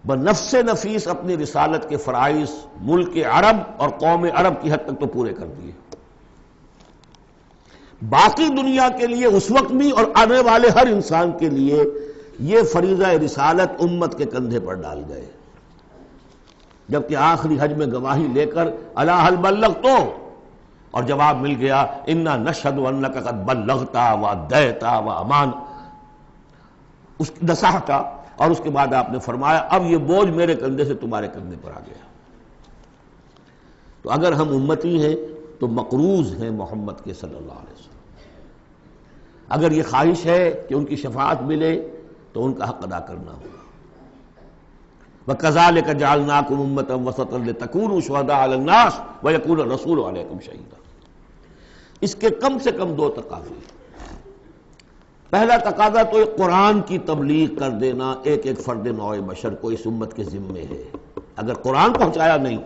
بنفس نفیس اپنی رسالت کے فرائض ملک عرب اور قوم عرب کی حد تک تو پورے کر دیے، باقی دنیا کے لیے اس وقت بھی اور آنے والے ہر انسان کے لیے یہ فریضہ رسالت امت کے کندھے پر ڈال گئے، جبکہ آخری حج میں گواہی لے کر الا هل بلغت اور جواب مل گیا انا نشهد انک قد بلغت وادیت وامان اس نصحت، اور اس کے بعد آپ نے فرمایا اب یہ بوجھ میرے کندھے سے تمہارے کندھے پر آ گیا۔ تو اگر ہم امتی ہیں تو مقروض ہیں محمد کے صلی اللہ علیہ وسلم، اگر یہ خواہش ہے کہ ان کی شفاعت ملے تو ان کا حق ادا کرنا ہوگا۔ وَكَذَلِكَ جَعَلْنَاكُمْ أُمَّةً وَسَطًا لِتَكُونُوا شُهَدَاءَ عَلَى النَّاسِ وَيَكُونَ الرَّسُولُ عَلَيْكُمْ شَهِيدًا۔ اس کے کم سے کم 2 تقاضے۔ پہلا تقاضا تو قرآن کی تبلیغ کر دینا ایک ایک فرد نوع بشر کو اس امت کے ذمے ہے۔ اگر قرآن پہنچایا نہیں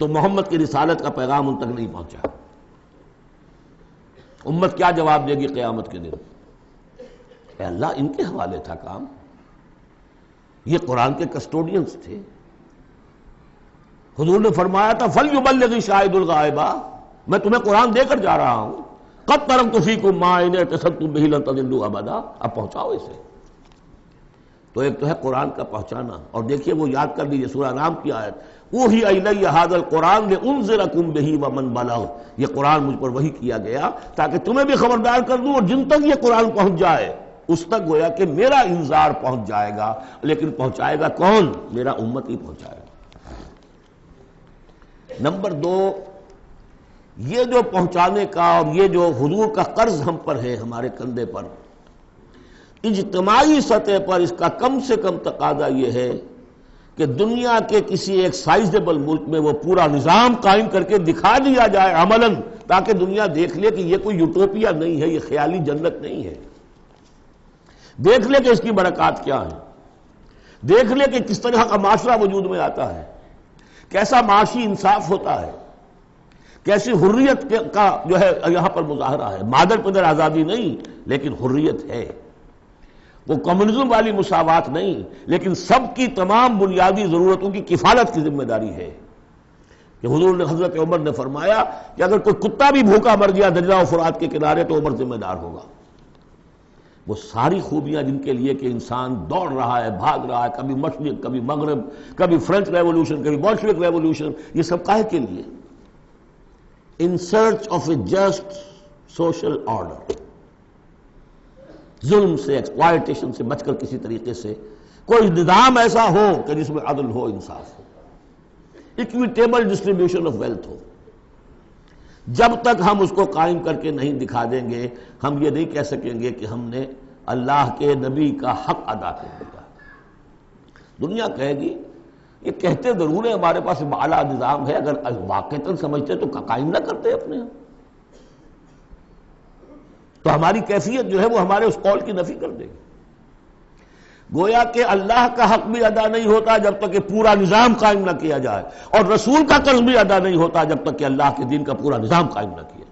تو محمد کی رسالت کا پیغام ان تک نہیں پہنچا، امت کیا جواب دے گی قیامت کے دن؟ اے اللہ ان کے حوالے تھا کام، یہ قرآن کے کسٹوڈینز تھے۔ حضور نے فرمایا تھا فَلْيُبَلِّغِ شَاهِدُ الْغَائِبَ، میں تمہیں قرآن دے کر جا رہا ہوں، قَدْ تَرَكْتُ فِيكُم مَّا إِنْ اعْتَصَمْتُم بِهِ لَن تَضِلُّوا أَبَدًا، اب پہنچاؤ اسے۔ تو ایک تو ہے قرآن کا پہنچانا، اور دیکھیے وہ یاد کر لیجیے سورہ انعام کی آیت اوحی الی ھذا القرآن لانذرکم بہ ومن بلغ، یہ قرآن مجھ پر وحی کیا گیا تاکہ تمہیں بھی خبردار کر دوں، اور جن تک یہ قرآن پہنچ جائے اس تک گویا کہ میرا انذار پہنچ جائے گا، لیکن پہنچائے گا کون؟ میرا امت ہی پہنچائے گا۔ نمبر 2، یہ جو پہنچانے کا اور یہ جو حضور کا قرض ہم پر ہے ہمارے کندھے پر، اجتماعی سطح پر اس کا کم سے کم تقاضا یہ ہے کہ دنیا کے کسی ایک سائزیبل ملک میں وہ پورا نظام قائم کر کے دکھا دیا جائے عملاً، تاکہ دنیا دیکھ لے کہ یہ کوئی یوٹوپیا نہیں ہے، یہ خیالی جنت نہیں ہے، دیکھ لے کہ اس کی برکات کیا ہے، دیکھ لے کہ کس طرح کا معاشرہ وجود میں آتا ہے، کیسا معاشی انصاف ہوتا ہے، کیسی حریت کا جو ہے یہاں پر مظاہرہ ہے، مادر پدر آزادی نہیں لیکن حریت ہے، وہ کمیونزم والی مساوات نہیں لیکن سب کی تمام بنیادی ضرورتوں کی کفالت کی ذمہ داری ہے۔ کہ حضور نے حضرت عمر نے فرمایا کہ اگر کوئی کتا بھی بھوکا مر گیا دجلہ و فرات کے کنارے تو عمر ذمہ دار ہوگا۔ وہ ساری خوبیاں جن کے لیے کہ انسان دوڑ رہا ہے، بھاگ رہا ہے، کبھی مشرق کبھی مغرب، کبھی فرنچ ریولوشن کبھی بولشوک ریولوشن، یہ سب کاہے کے لیے؟ In search of a just social order, ظلم سے ایکسپلائٹیشن سے بچ کر کسی طریقے سے کوئی نظام ایسا ہو کہ جس میں عدل ہو، انصاف ہو، اکویٹیبل ڈسٹریبیوشن آف ویلتھ ہو۔ جب تک ہم اس کو قائم کر کے نہیں دکھا دیں گے ہم یہ نہیں کہہ سکیں گے کہ ہم نے اللہ کے نبی کا حق ادا کر دیا۔ دنیا کہے گی یہ کہتے ضرور ہے ہمارے پاس اعلیٰ نظام ہے، اگر واقعتاً سمجھتے تو قائم نہ کرتے اپنے ہم، تو ہماری کیفیت جو ہے وہ ہمارے اس قول کی نفی کر دے گی۔ گویا کہ اللہ کا حق بھی ادا نہیں ہوتا جب تک کہ پورا نظام قائم نہ کیا جائے، اور رسول کا قرض بھی ادا نہیں ہوتا جب تک کہ اللہ کے دین کا پورا نظام قائم نہ کیا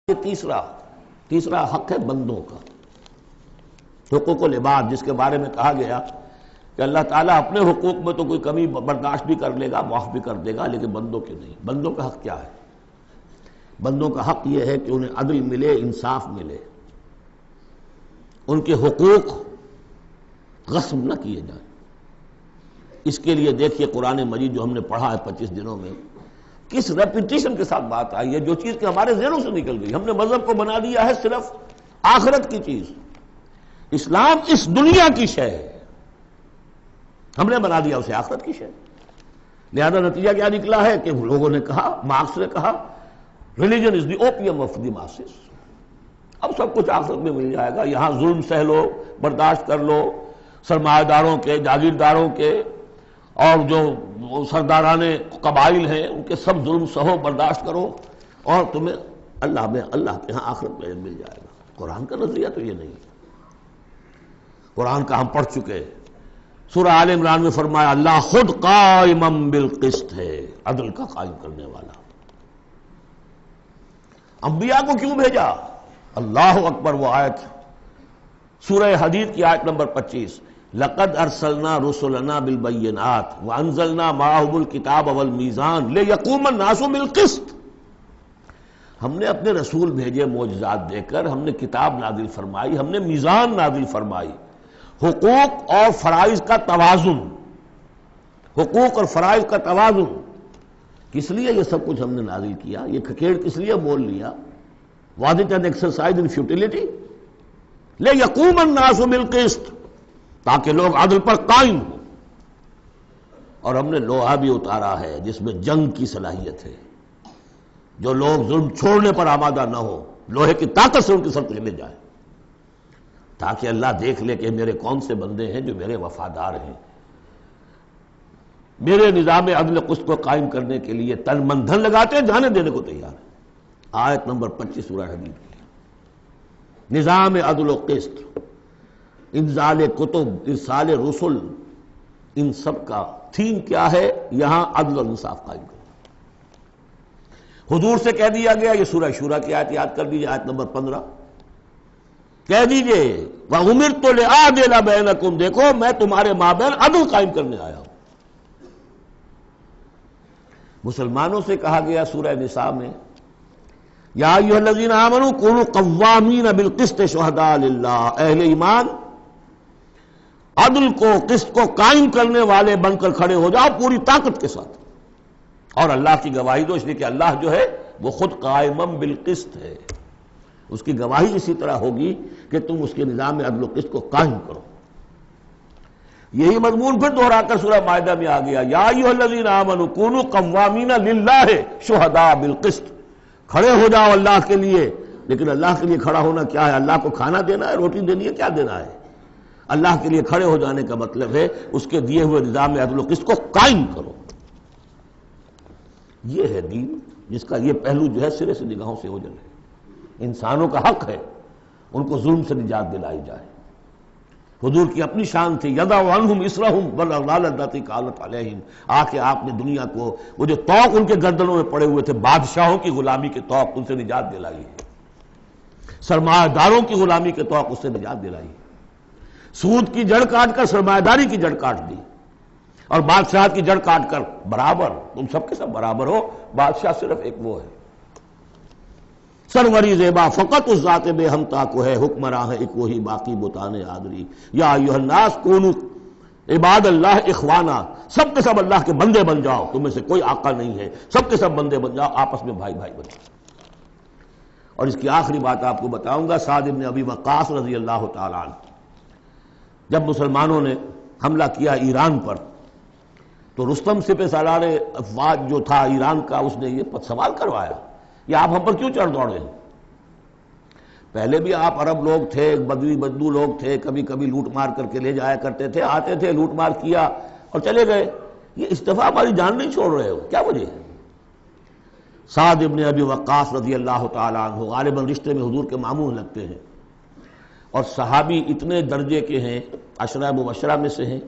جائے۔ تیسرا حق ہے بندوں کا، حقوق العباد، جس کے بارے میں کہا گیا کہ اللہ تعالیٰ اپنے حقوق میں تو کوئی کمی برداشت بھی کر لے گا، معاف بھی کر دے گا، لیکن بندوں کے نہیں۔ بندوں کا حق کیا ہے؟ بندوں کا حق یہ ہے کہ انہیں عدل ملے، انصاف ملے، ان کے حقوق غصب نہ کیے جائیں۔ اس کے لیے دیکھیے قرآن مجید جو ہم نے پڑھا ہے 25 دنوں میں، کس ریپیٹیشن کے ساتھ بات آئی ہے، جو چیز کہ ہمارے ذہنوں سے نکل گئی۔ ہم نے مذہب کو بنا دیا ہے صرف آخرت کی چیز، اسلام اس دنیا کی شے ہے، ہم نے بنا دیا اسے آخرت کی شے۔ لہذا نتیجہ کیا نکلا ہے کہ لوگوں نے کہا، مارکس نے کہا religion is the opium of the masses, اب سب کچھ آخرت میں مل جائے گا، یہاں ظلم سہ لو، برداشت کر لو، سرمایہ داروں کے، جاگیرداروں کے اور جو سرداران قبائل ہیں ان کے سب ظلم سہو، برداشت کرو، اور تمہیں اللہ کے ہاں آخرت میں مل جائے گا۔ قرآن کا نظریہ تو یہ نہیں ہے۔ قرآن کا ہم پڑھ چکے، سورہ آل عمران میں فرمایا اللہ خود قائما بالقسط ہے، عدل کا قائم کرنے والا۔ انبیاء کو کیوں بھیجا؟ اللہ اکبر، وہ آیت سورہ حدید کی آیت نمبر 25، لقد ارسلنا رسلنا بالبینات وانزلنا معهم الکتاب والمیزان لیقوم الناس بالقسط۔ ہم نے اپنے رسول بھیجے معجزات دے کر، ہم نے کتاب نازل فرمائی، ہم نے میزان نازل فرمائی، حقوق اور فرائض کا توازن، حقوق اور فرائض کا توازن۔ کس لیے یہ سب کچھ ہم نے نازل کیا؟ یہ کھکیڑ کس لیے بول لیا؟ Was it an exercise in futility? لیقوم الناس بالقسط، تاکہ لوگ عدل پر قائم ہوں۔ اور ہم نے لوہا بھی اتارا ہے جس میں جنگ کی صلاحیت ہے، جو لوگ ظلم چھوڑنے پر آمادہ نہ ہو، لوہے کی طاقت سے ان کے سر کچلے جائے، تاکہ اللہ دیکھ لے کہ میرے کون سے بندے ہیں جو میرے وفادار ہیں، میرے نظام عدل قسط کو قائم کرنے کے لیے تن من دھن لگاتے ہیں، جانے دینے کو تیار ہیں۔ آیت نمبر 25 سورہ حدید کی، نظام عدل و قسط، انزال کتب، ارسال رسل، ان سب کا تھیم کیا ہے؟ یہاں عدل و انصاف قائم کرنا۔ حضور سے کہہ دیا گیا، یہ سورہ شورى کی آیت یاد کر دیجیے، آیت نمبر 15، کہہ دیجیے وَأُمِرْتُ لِأَعْدِلَ بَيْنَكُمْ، دیکھو میں تمہارے مابین عدل قائم کرنے آیا ہوں۔ مسلمانوں سے کہا گیا سورہ نساء میں، یا ایھا الذین آمنوا کونوا قوامین بالقسط شہداء للہ، اہل ایمان عدل کو، قسط کو قائم کرنے والے بن کر کھڑے ہو جاؤ پوری طاقت کے ساتھ، اور اللہ کی گواہی دو، اس لیے کہ اللہ جو ہے وہ خود قائما بالقسط ہے، اس کی گواہی اسی طرح ہوگی کہ تم اس کے نظام عدل و قسط کو قائم کرو۔ یہی مضمون پھر دوہرا کر سورہ مائدہ میں آ گیا، یا ایھا الذین آمنوا کونوا قوامین للہ شہداء بالقسط، کھڑے ہو جاؤ اللہ کے لیے۔ لیکن اللہ کے لیے کھڑا ہونا کیا ہے؟ اللہ کو کھانا دینا ہے، روٹی دینی ہے، کیا دینا ہے؟ اللہ کے لیے کھڑے ہو جانے کا مطلب ہے اس کے دیے ہوئے نظام عدل و قسط کو قائم کرو۔ یہ ہے دین، جس کا یہ پہلو جو ہے سرے سے نگاہوں سے اوجھل ہے۔ انسانوں کا حق ہے ان کو ظلم سے نجات دلائی جائے۔ حضور کی اپنی شان تھی، یضع عنہم اصرہم والاغلال اللاتی کانت علیہم، آ کے آپ نے دنیا کو وہ جو طوق ان کے گردنوں میں پڑے ہوئے تھے، بادشاہوں کی غلامی کے طوق، ان سے نجات دلائی ہے، سرمایہ داروں کی غلامی کے طوق اس سے نجات دلائی ہے، سود کی جڑ کاٹ کر سرمایہ داری کی جڑ کاٹ دی، اور بادشاہت کی جڑ کاٹ کر برابر، تم سب کے سب برابر ہو، بادشاہ صرف ایک وہ ہے، سروری زیبا فقط اس ذات بے ہمتا کو ہے، حکمراں ہے ایک وہی باقی بتان آدری، یا ایھا الناس کونوا عباد اللہ اخوانا، سب کے سب اللہ کے بندے بن جاؤ، تم میں سے کوئی آقا نہیں ہے، سب کے سب بندے بن جاؤ، آپس میں بھائی بھائی بن جاؤ۔ اور اس کی آخری بات آپ کو بتاؤں گا، سعد بن ابی وقاص رضی اللہ تعالیٰ عنہ، جب مسلمانوں نے حملہ کیا ایران پر، تو رستم سپہ سالار افواج جو تھا ایران کا، اس نے یہ سوال کروایا، یہ آپ ہم پر کیوں چڑھ دوڑے ہیں؟ پہلے بھی آپ عرب لوگ تھے، بدوی بدو لوگ تھے، کبھی کبھی لوٹ مار کر کے لے جایا کرتے تھے، آتے تھے لوٹ مار کیا اور چلے گئے، یہ اس دفعہ ہماری جان نہیں چھوڑ رہے ہو، کیا وجہ ہے؟ سعد ابن ابی وقاص رضی اللہ تعالیٰ عنہ غالباً رشتے میں حضور کے ماموں لگتے ہیں، اور صحابی اتنے درجے کے ہیں، عشرہ مبشرہ میں سے ہیں،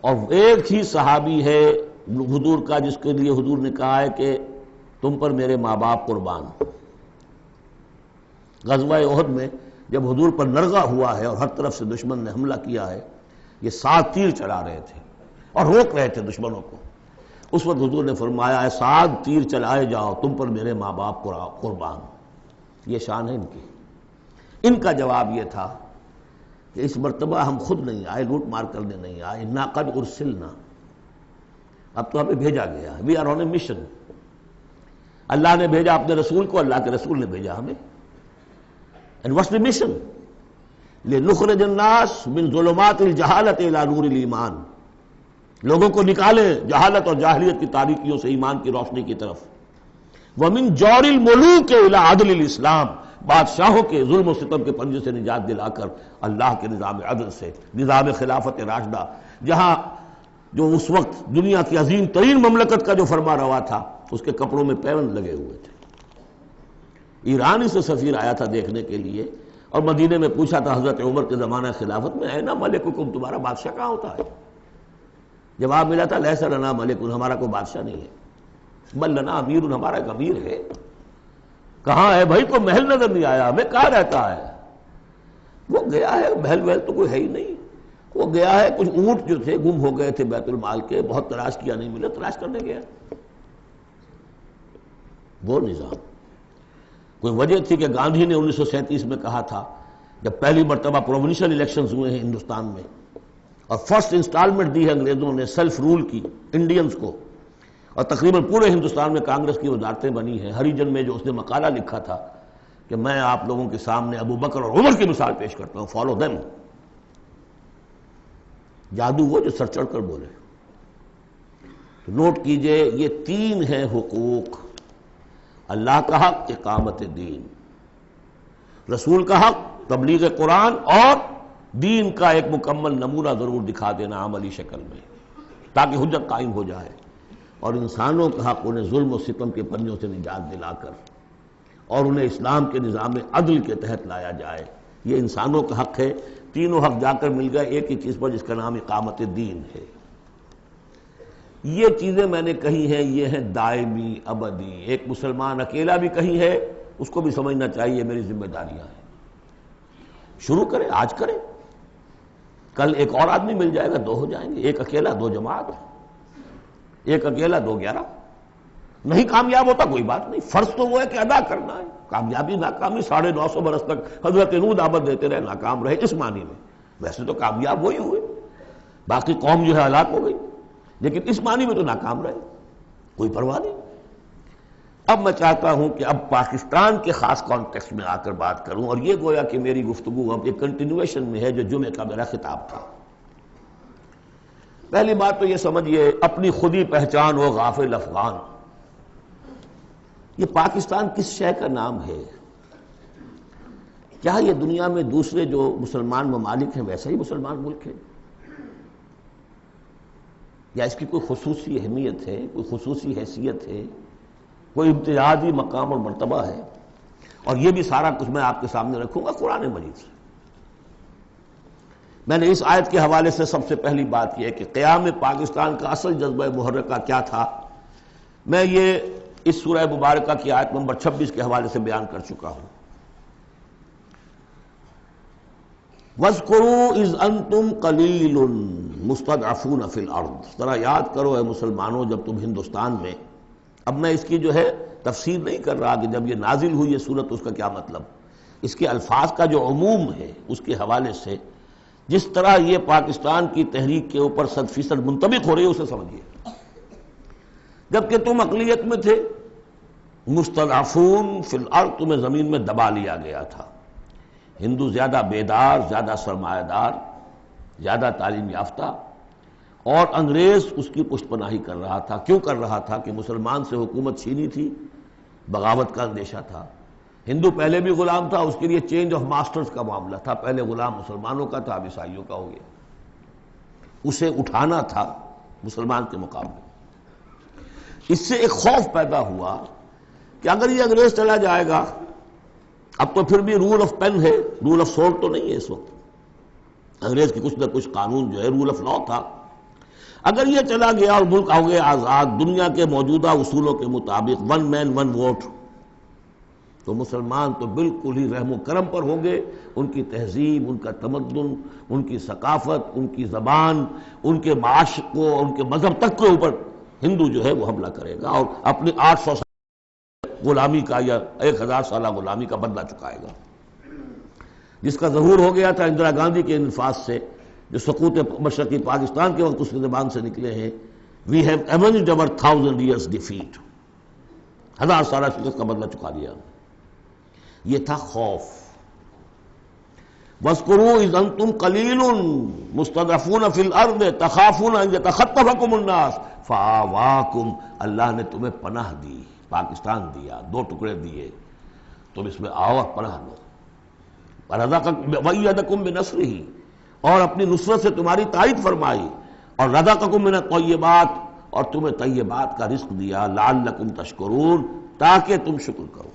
اور ایک ہی صحابی ہے حضور کا جس کے لیے حضور نے کہا ہے کہ تم پر میرے ماں باپ قربان۔ غزوہ احد میں جب حضور پر نرغہ ہوا ہے اور ہر طرف سے دشمن نے حملہ کیا ہے، یہ 7 تیر چلا رہے تھے اور روک رہے تھے دشمنوں کو، اس وقت حضور نے فرمایا اے سعد تیر چلائے جاؤ، تم پر میرے ماں باپ قربان۔ یہ شان ہے ان کی۔ ان کا جواب یہ تھا کہ اس مرتبہ ہم خود نہیں آئے، لوٹ مار کرنے نہیں آئے، انا قد ارسلنا، اب تو ہمیں بھیجا گیا ہے، we are on a mission, اللہ نے بھیجا اپنے رسول کو، اللہ کے رسول نے بھیجا ہمیں۔ And what's the mission? لِنُخْرِجَ النَّاسَ مِنْ ظُلُمَاتِ الْجَهَالَةِ إِلَى نُورِ الْإِيمَانِ، لوگوں کو نکالیں جہالت اور جاہلیت کی تاریکیوں سے ایمان کی روشنی کی طرف۔ وَمِنْ جَوْرِ الْمُلُوكِ إِلَى عَدْلِ الْإِسْلَامِ، بادشاہوں کے ظلم و ستم کے پنجے سے نجات دلا کر اللہ کے نظام عدل سے، نظام خلافت راشدہ، جہاں جو اس وقت دنیا کی عظیم ترین مملکت کا جو فرما روا تھا، اس کے کپڑوں میں پیوند لگے ہوئے تھے۔ ایران ہی سے سفیر آیا تھا دیکھنے کے لیے، اور مدینے میں پوچھا تھا حضرت عمر کے زمانہ خلافت میں، اینا ملککم، تمہارا بادشاہ کہاں ہوتا ہے؟ جواب ملا تھا لیس لنا ملک، ہمارا کوئی بادشاہ نہیں ہے، بل لنا امیر، ہمارا ایک امیر ہے۔ کہاں ہے بھائی؟ کوئی محل نظر نہیں آیا ہمیں، کہاں رہتا ہے؟ وہ گیا ہے، محل وحل تو کوئی ہے ہی نہیں، وہ گیا ہے، کچھ اونٹ جو تھے گم ہو گئے تھے بیت المال کے، بہت تلاش کیا نہیں ملے، تلاش کرنے گیا۔ وہ نظام، کوئی وجہ تھی کہ گاندھی نے 1937 میں کہا تھا، جب پہلی مرتبہ پروونشل الیکشنز ہوئے ہیں ہندوستان میں، اور فرسٹ انسٹالمنٹ دی ہے انگریزوں نے سیلف رول کی انڈینز کو، اور تقریباً پورے ہندوستان میں کانگریس کی وزارتیں بنی ہیں۔ ہریجن میں جو اس نے مقالہ لکھا تھا کہ میں آپ لوگوں کے سامنے ابو بکر اور عمر کی مثال پیش کرتا ہوں، فالو دیم۔ جادو وہ جو سر چڑھ کر بولے۔ تو نوٹ کیجئے، یہ تین ہیں حقوق: اللہ کا حق اقامت دین، رسول کا حق تبلیغ قرآن، اور دین کا ایک مکمل نمونہ ضرور دکھا دینا عملی شکل میں تاکہ حجت قائم ہو جائے، اور انسانوں کا حق انہیں ظلم و ستم کے پنجوں سے نجات دلا کر اور انہیں اسلام کے نظام عدل کے تحت لایا جائے۔ یہ انسانوں کا حق ہے۔ تینوں حق جا کر مل گئے ایک ہی چیز پر، جس کا نام اقامت دین ہے۔ یہ چیزیں میں نے کہی ہیں، یہ ہیں دائمی ابدی۔ ایک مسلمان اکیلا بھی کہیں ہے، اس کو بھی سمجھنا چاہیے میری ذمہ داریاں ہیں۔ شروع کرے، آج کرے، کل ایک اور آدمی مل جائے گا، دو ہو جائیں گے، ایک اکیلا دو جماعت، ایک اکیلا دو 11۔ نہیں کامیاب ہوتا کوئی بات نہیں، فرض تو وہ ہے کہ ادا کرنا ہے۔ کامیابی ناکامی 950 برس تک حضرت نوح دعوت دیتے رہے، ناکام رہے اس معنی میں، ویسے تو کامیاب وہی ہوئے، باقی قوم جو ہے ہلاک ہو گئی، لیکن اس معنی میں تو ناکام رہے، کوئی پرواہ نہیں۔ اب میں چاہتا ہوں کہ اب پاکستان کے خاص کانٹیکسٹ میں آ کر بات کروں، اور یہ گویا کہ میری گفتگو اب ایک کنٹینویشن میں ہے جو جمعے کا میرا خطاب تھا۔ پہلی بات تو یہ سمجھیے، اپنی خودی پہچان ہو غافل افغان۔ یہ پاکستان کس شے کا نام ہے؟ کیا یہ دنیا میں دوسرے جو مسلمان ممالک ہیں ویسا ہی مسلمان ملک ہے؟ یا اس کی کوئی خصوصی اہمیت ہے، کوئی خصوصی حیثیت ہے، کوئی امتیازی مقام اور مرتبہ ہے؟ اور یہ بھی سارا کچھ میں آپ کے سامنے رکھوں گا قرآن مجید سے۔ میں نے اس آیت کے حوالے سے سب سے پہلی بات یہ ہے کہ قیام پاکستان کا اصل جذبہ محرکہ کیا تھا، میں یہ اس سورہ مبارکہ کی آیت نمبر 26 کے حوالے سے بیان کر چکا ہوں۔ وَاذْكُرُوا إِذْ أَنْتُمْ قَلِيلٌ مُسْتَضْعَفُونَ فِي الْأَرْضِ، ذرا یاد کرو اے مسلمانوں جب تم ہندوستان میں، اب میں اس کی جو ہے تفسیر نہیں کر رہا کہ جب یہ نازل ہوئی یہ صورت اس کا کیا مطلب، اس کے الفاظ کا جو عموم ہے اس کے حوالے سے جس طرح یہ پاکستان کی تحریک کے اوپر 100% منطبق ہو رہی ہے اسے سمجھیے۔ جبکہ تم اقلیت میں تھے، مستضعفون فی الارض، تمہیں زمین میں دبا لیا گیا تھا۔ ہندو زیادہ بیدار، زیادہ سرمایہ دار، زیادہ تعلیم یافتہ، اور انگریز اس کی پشت پناہی کر رہا تھا۔ کیوں کر رہا تھا؟ کہ مسلمان سے حکومت چھینی تھی، بغاوت کا اندیشہ تھا۔ ہندو پہلے بھی غلام تھا، اس کے لیے چینج آف ماسٹرز کا معاملہ تھا، پہلے غلام مسلمانوں کا تھا، اب عیسائیوں کا ہو گیا، اسے اٹھانا تھا مسلمان کے مقابلے۔ اس سے ایک خوف پیدا ہوا کہ اگر یہ انگریز چلا جائے گا، اب تو پھر بھی رول آف پین ہے، رول آف سورڈ تو نہیں ہے اس وقت، انگریز کی کچھ نہ کچھ قانون جو ہے رول آف لا تھا، اگر یہ چلا گیا اور ملک ہو گیا آزاد دنیا کے موجودہ اصولوں کے مطابق، ون مین ون ووٹ، تو مسلمان تو بالکل ہی رحم و کرم پر ہوں گے، ان کی تہذیب، ان کا تمدن، ان کی ثقافت، ان کی زبان، ان کے معاش کو، ان کے مذہب تک کے اوپر ہندو جو ہے وہ حملہ کرے گا اور اپنی 800 سال غلامی کا یا 1000 سالہ غلامی کا بدلہ چکائے گا، جس کا ظہور ہو گیا تھا اندرا گاندھی کے انفاذ سے، جو سقوط مشرقی پاکستان کے وقت اس کی زبان سے نکلے ہیں، we have ایونجڈ our 1000 years defeat، 1000 سالہ شکست کا بدلہ چکا دیا۔ یہ تھا خوف۔ وَاذْكُرُوا إِذْ أَنْتُمْ قَلِيلٌ مُسْتَضْعَفُونَ فِي الْأَرْضِ تَخَافُونَ أَنْ يَتَخَطَّفَكُمُ النَّاسُ فَآوَاكُمْ، اللہ نے تمہیں پناہ دی، پاکستان دیا، 2 ٹکڑے دیے، تم اس میں آؤ پناہ لو، وَأَيَّدَكُمْ بِنَصْرِهِ، اور اپنی نصرت سے تمہاری تائید فرمائی، اور رزقکم من الطیبات، اور تمہیں طیبات کا رزق دیا، لعلکم تشکرون، تاکہ تم شکر کرو۔